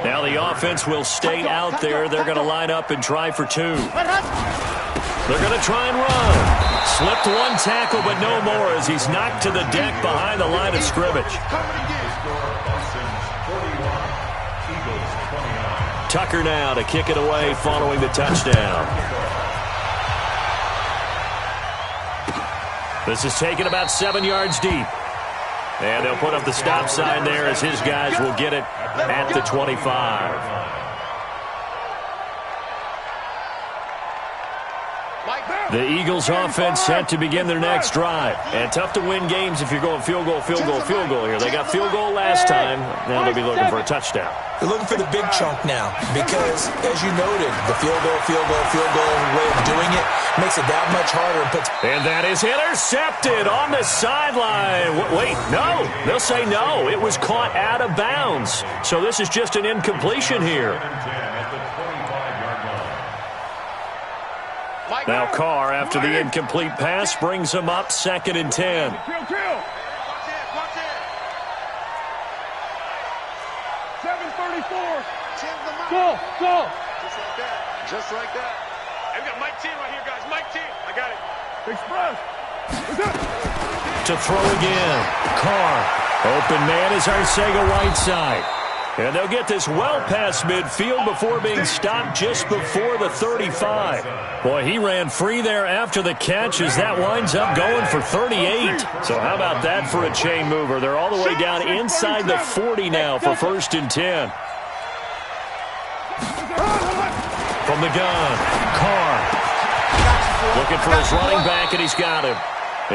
[SPEAKER 2] Now the offense will stay out there. They're going to line up and try for 2. They're going to try and run. Slipped 1 tackle, but no more as he's knocked to the deck behind the line of scrimmage. Tucker now to kick it away following the touchdown. This is taken about 7 yards deep. And they'll put up the stop sign there as his guys will get it at the 25. The Eagles offense set to begin their next drive. And tough to win games if you're going field goal here. They got field goal last time. Now they'll be looking for a touchdown.
[SPEAKER 4] They're looking for the big chunk now because, as you noted, the field goal way of doing it makes it that much harder.
[SPEAKER 2] And that is intercepted on the sideline. Wait, no. They'll say no. It was caught out of bounds. So this is just an incompletion here. Now Carr, after the incomplete pass, brings him up 2nd and 10.
[SPEAKER 3] Watch it. 7:34. Go.
[SPEAKER 6] Just like that.
[SPEAKER 3] Hey, we got Mike T right here, guys. Mike T. I got it. Express.
[SPEAKER 2] To throw again. Carr. Open man is Arcega-Whiteside. And they'll get this well past midfield before being stopped just before the 35. Boy, he ran free there after the catch as that winds up going for 38. So how about that for a chain mover? They're all the way down inside the 40 now for 1st and 10. From the gun, Carr. Looking for his running back, and he's got him.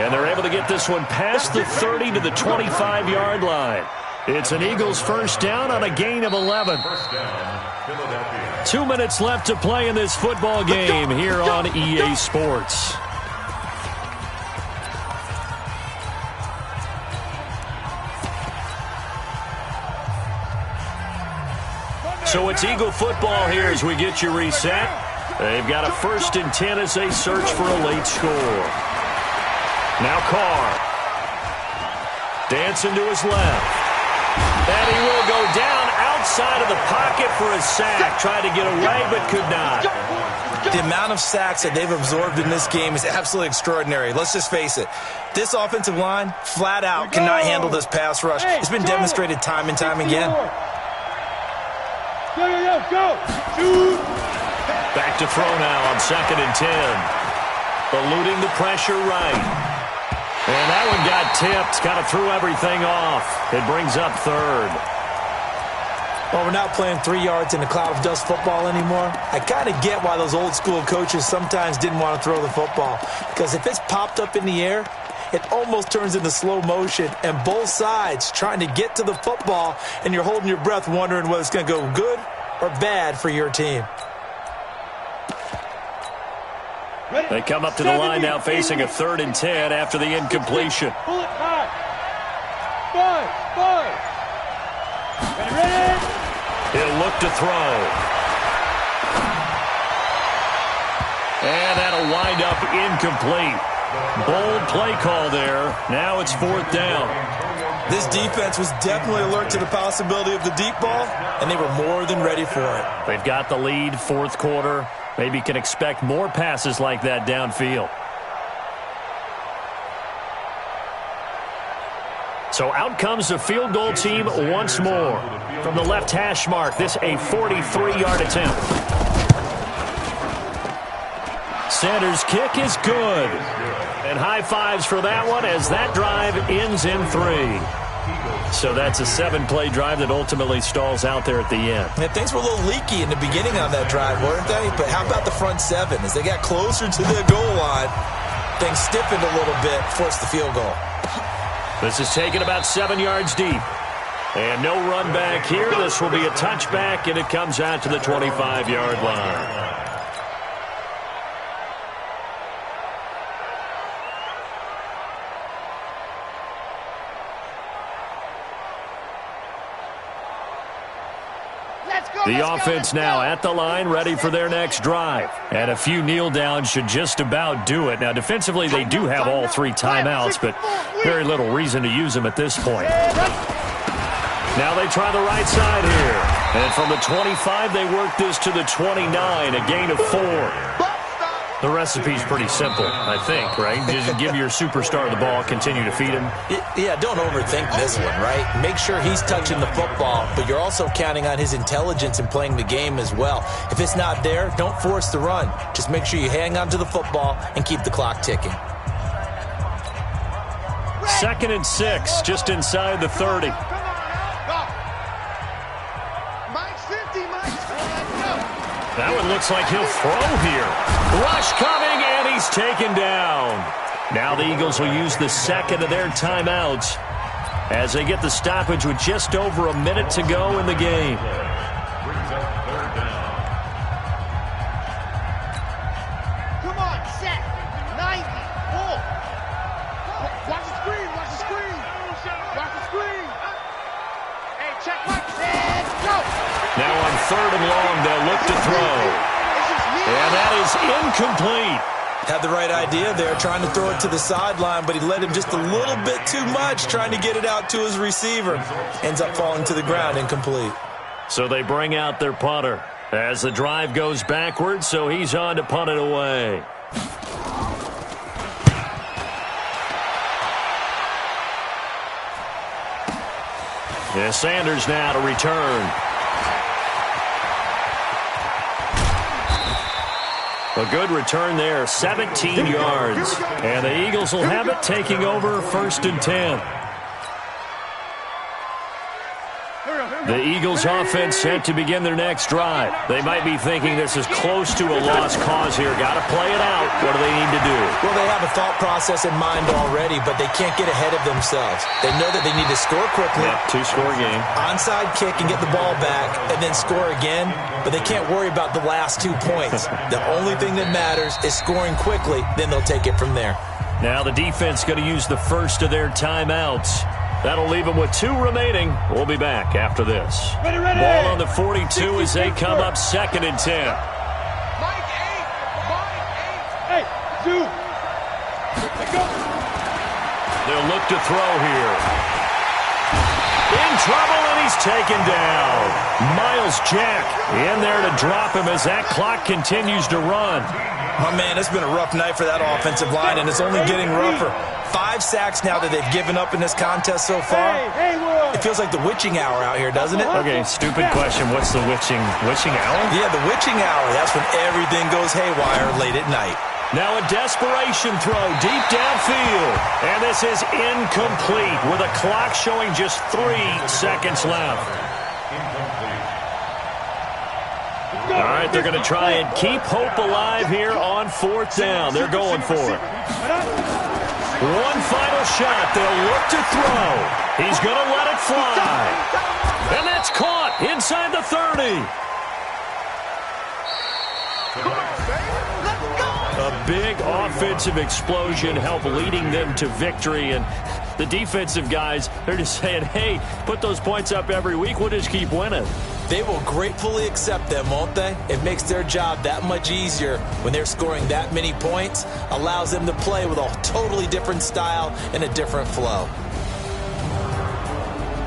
[SPEAKER 2] And they're able to get this one past the 30 to the 25-yard line. It's an Eagles first down on a gain of 11. 2 minutes left to play in this football game here on EA Sports. So it's Eagle football here as we get you reset. They've got a 1st and 10 as they search for a late score. Now Carr. Dancing to his left. And he will go down outside of the pocket for a sack. Tried to get away, but could not.
[SPEAKER 4] The amount of sacks that they've absorbed in this game is absolutely extraordinary. Let's just face it. This offensive line, flat out, cannot handle this pass rush. It's been demonstrated time and time again.
[SPEAKER 3] Go! Shoot!
[SPEAKER 2] Back to throw now on 2nd and 10. Eluding the pressure right. And that one got tipped. Kind of threw everything off. It brings up 3rd.
[SPEAKER 4] Well, we're not playing 3 yards in a cloud of dust football anymore. I kind of get why those old school coaches sometimes didn't want to throw the football. Because if it's popped up in the air, it almost turns into slow motion. And both sides trying to get to the football, and you're holding your breath wondering whether it's going to go good or bad for your team.
[SPEAKER 2] They come up to the line now facing a 3rd and 10 after the incompletion.
[SPEAKER 3] Pull it back. 5. Ready?
[SPEAKER 2] He'll look to throw. And that'll wind up incomplete. Bold play call there. Now it's 4th down.
[SPEAKER 4] This defense was definitely alert to the possibility of the deep ball, and they were more than ready for it.
[SPEAKER 2] They've got the lead, 4th quarter. Maybe can expect more passes like that downfield. So out comes the field goal team once more. From the left hash mark, this a 43-yard attempt. Sanders' kick is good. And high fives for that one as that drive ends in 3. So that's a 7-play drive that ultimately stalls out there at the end.
[SPEAKER 4] Yeah, things were a little leaky in the beginning on that drive, weren't they? But how about the front 7? As they got closer to the goal line, things stiffened a little bit, forced the field goal.
[SPEAKER 2] This is taken about 7 yards deep. And no run back here. This will be a touchback, and it comes out to the 25-yard line. The offense now at the line, ready for their next drive. And a few kneel downs should just about do it. Now, defensively, they do have all 3 timeouts, but very little reason to use them at this point. Now they try the right side here. And from the 25, they work this to the 29, a gain of 4. The recipe's pretty simple, I think, right? Just give your superstar the ball, continue to feed him.
[SPEAKER 4] Yeah, don't overthink this one, right? Make sure he's touching the football, but you're also counting on his intelligence in playing the game as well. If it's not there, don't force the run. Just make sure you hang on to the football and keep the clock ticking.
[SPEAKER 2] 2nd and 6, just inside the 30. That one looks like he'll throw here. Rush coming, and he's taken down. Now the Eagles will use the 2nd of their timeouts as they get the stoppage with just over a minute to go in the game.
[SPEAKER 3] Come on, set. 90. Pull. Watch the screen. Watch the screen. Watch the screen. Hey, check my head. Go.
[SPEAKER 2] Now on 3rd and long, they'll look to throw. And that is incomplete.
[SPEAKER 4] Had the right idea there, trying to throw it to the sideline, but he led him just a little bit too much, trying to get it out to his receiver. Ends up falling to the ground, incomplete.
[SPEAKER 2] So they bring out their punter as the drive goes backwards, so he's on to punt it away. Yeah, Sanders now to return. A good return there, 17 yards. And the Eagles will have it, taking over 1st and 10. The Eagles offense set to begin their next drive. They might be thinking this is close to a lost cause here. Got to play it out. What do they need to do?
[SPEAKER 4] Well, they have a thought process in mind already, but they can't get ahead of themselves. They know that they need to score quickly.
[SPEAKER 2] Yeah, 2-score game.
[SPEAKER 4] Onside kick and get the ball back and then score again, but they can't worry about the last 2 points. The only thing that matters is scoring quickly, then they'll take it from there.
[SPEAKER 2] Now the defense going to use the first of their timeouts. That'll leave them with 2 remaining. We'll be back after this.
[SPEAKER 3] Ready, ready.
[SPEAKER 2] Ball on the 42 as they come up 2nd and 10.
[SPEAKER 3] Mike 8. Hey, 2. Let's go.
[SPEAKER 2] They'll look to throw here. in trouble, and he's taken down. Miles Jack in there to drop him as that clock continues to run.
[SPEAKER 4] Oh, man, it's been a rough night for that offensive line, and it's only getting rougher. 5 sacks now that they've given up in this contest so far. It feels like the witching hour out here, doesn't it?
[SPEAKER 2] Okay, stupid question. What's the witching hour?
[SPEAKER 4] Yeah, the witching hour. That's when everything goes haywire late at night.
[SPEAKER 2] Now a desperation throw deep downfield. And this is incomplete with a clock showing just 3 seconds left. All right, they're going to try and keep hope alive here on 4th down. They're going for it. One final shot. They'll look to throw. He's going to let it fly. And that's caught inside the 30. A big offensive explosion helped leading them to victory. And the defensive guys, they're just saying, hey, put those points up every week. We'll just keep winning.
[SPEAKER 4] They will gratefully accept them, won't they? It makes their job that much easier when they're scoring that many points. Allows them to play with a totally different style and a different flow.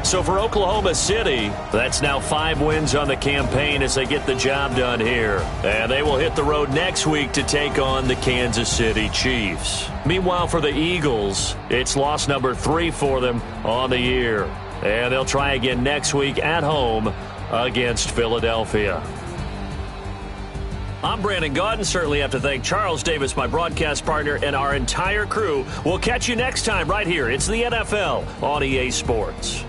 [SPEAKER 2] So for Oklahoma City, that's now 5 wins on the campaign as they get the job done here. And they will hit the road next week to take on the Kansas City Chiefs. Meanwhile, for the Eagles, it's loss number 3 for them on the year. And they'll try again next week at home against Philadelphia. I'm Brandon Gaudin. Certainly have to thank Charles Davis, my broadcast partner, and our entire crew. We'll catch you next time right here. It's the NFL on EA Sports.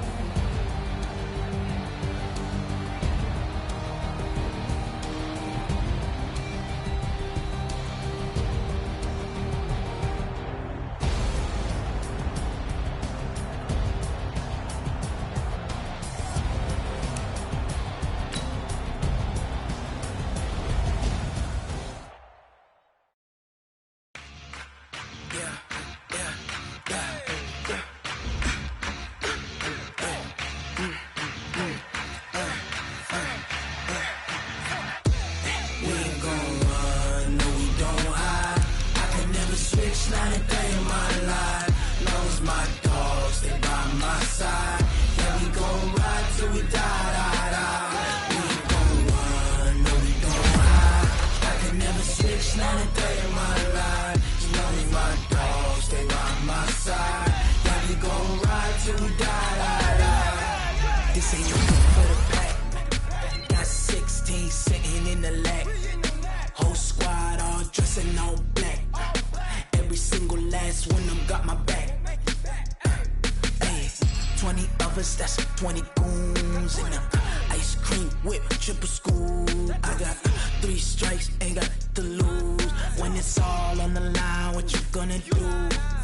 [SPEAKER 7] That's 20 goons in a ice cream whip, triple school. I got 3 strikes, ain't got to lose. When it's all on the line, what you gonna do?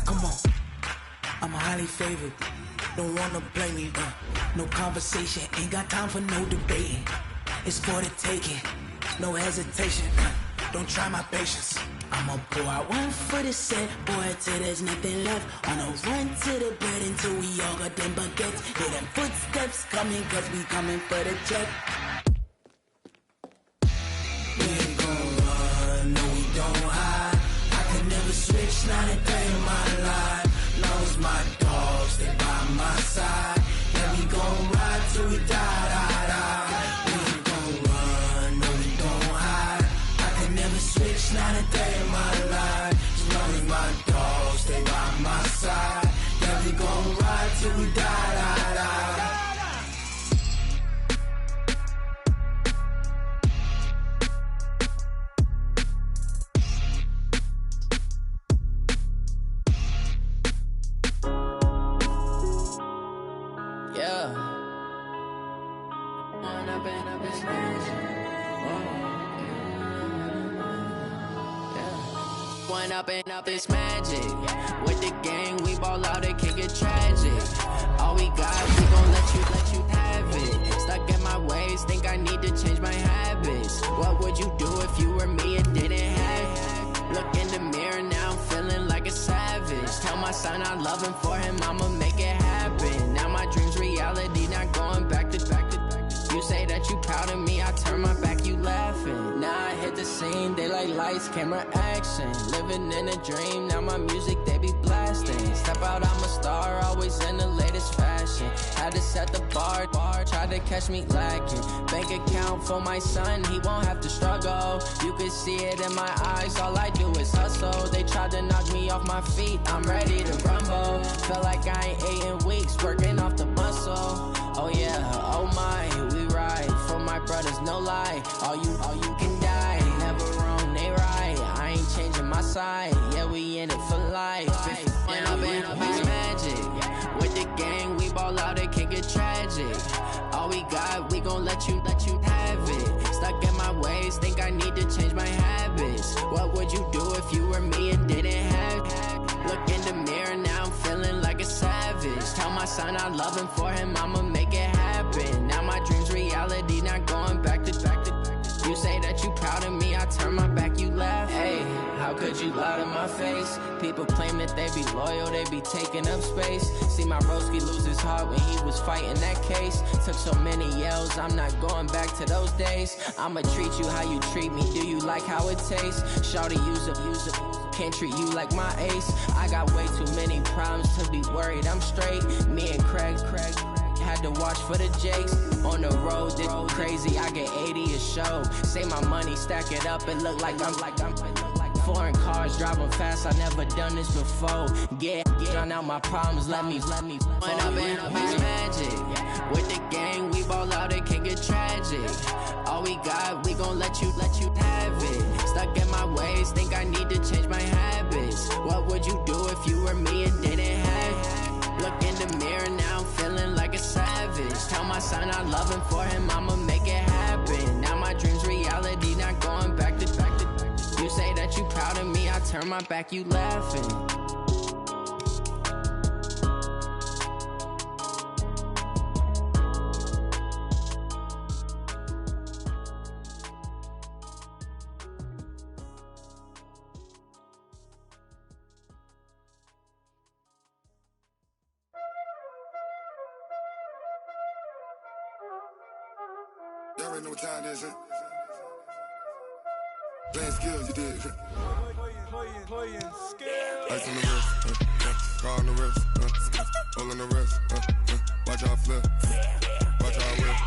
[SPEAKER 7] Come on, I'm highly favored. Don't wanna blame me, no conversation, ain't got time for no debating. It's for the taking, no hesitation. Don't try my patience. I'ma pour out one for the set, boy, till there's nothing left. On a run to the bed until we all got them baguettes. Hear them footsteps coming, cause we coming for the check. We ain't gon' run, no we don't hide. I could never switch, not a day in my life. Long as my dogs, they by my side. Yeah, we gon' ride till we die. We ain't gon' run, no we don't hide. I could never switch, not a day in my life. As long as my dogs stay by my side. Yeah, we gon' ride till we die. Yeah. One up and up this magic. With the gang, we ball out, it can get tragic. All we got, we gon' let you have it. Stuck in my ways, think I need to change my habits. What would you do if you were me and didn't have it? Look in the mirror, now I'm feeling like a savage. Tell my son I love him, for him I'ma make it happen. Now my dream's reality, not going back to. You say that you proud of me, I turn my back, you laughing. Now I hit the scene, they like
[SPEAKER 8] lights, camera, action. Living in a dream, now my music, they be blasting. Step out, I'm a star, always in the latest fashion. Had to set the bar, try to catch me lacking. Bank account for my son, he won't have to struggle. You can see it in my eyes, all I do is hustle. They tried to knock me off my feet, I'm ready to rumble. Feel like I ain't ate in weeks, working off the muscle. Oh yeah, oh my, we ride for my brothers, no lie. All you can die, never wrong, they right. I ain't changing my side, yeah, we in it for life. And I've been magic. With the gang, we ball out, it can get tragic. All we got, we gon' let you have it. Stuck in my ways, think I need to change my habits. What would you do if you were me and didn't have it? Look in the mirror, now I'm feeling like a savage. Tell my son I love him, for him I'ma make it happen. Now my dream's reality, not going back to. You say that you proud of me, I turn my back, you laugh. Hey, how could you lie to my face? People claim that they be loyal, they be taking up space. See my broski lose his heart when he was fighting that case. Took so many yells, I'm not going back to those days. I'ma treat you how you treat me, do you like how it tastes? Shawty, use up, can't treat you like my ace. I got way too many problems to be worried, I'm straight. Me and Craig had to watch for the Jakes. On the road, this crazy, I get 80 a show. Say my money, stack it up, it look like I'm foreign cars, driving fast, I never done this before. Get on out my problems, let me When I've been magic. With the gang, we ball out, it can get tragic. All we got, we gon' let you have it. Stuck in my ways, think I need to change my habits. What would you do if you were me and didn't have it? Look in the mirror, now I'm feeling like a savage. Tell my son I love him, for him I'ma make it happen. Now my dream's reality, not going back to. You say that you proud of me, I turn my back, you laughing.
[SPEAKER 9] Y'all already know what time it is, huh? Playing skills, you did. Playing skills. Ice on the wrist, car on the wrist, hole in the wrist, watch how I flip, watch how I whip,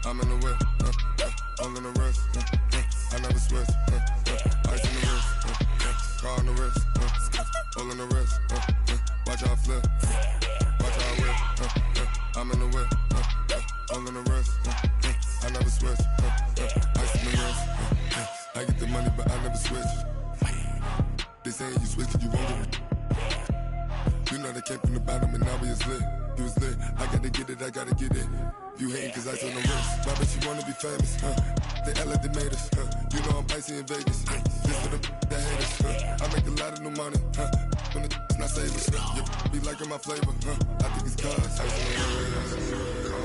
[SPEAKER 9] I'm in the whip, hole in the wrist, I never switch, ice on the wrist, car on the wrist, hole in the wrist, watch how I flip, watch how I whip, I'm in the whip, hole in the wrist, I never switch, ice on the wrist. I get the money, but I never switch. They saying you switch cause you want it. You know they came from the bottom and now we is lit. You was lit, I gotta get it, I gotta get it. You hating cause ice on the wrist. Why bet you wanna be famous, They act like they made us, You know I'm icy in Vegas, Just for the that hate us, I make a lot of new money, When the not savers, You be liking my flavor, I think it's cause ice on the wrist.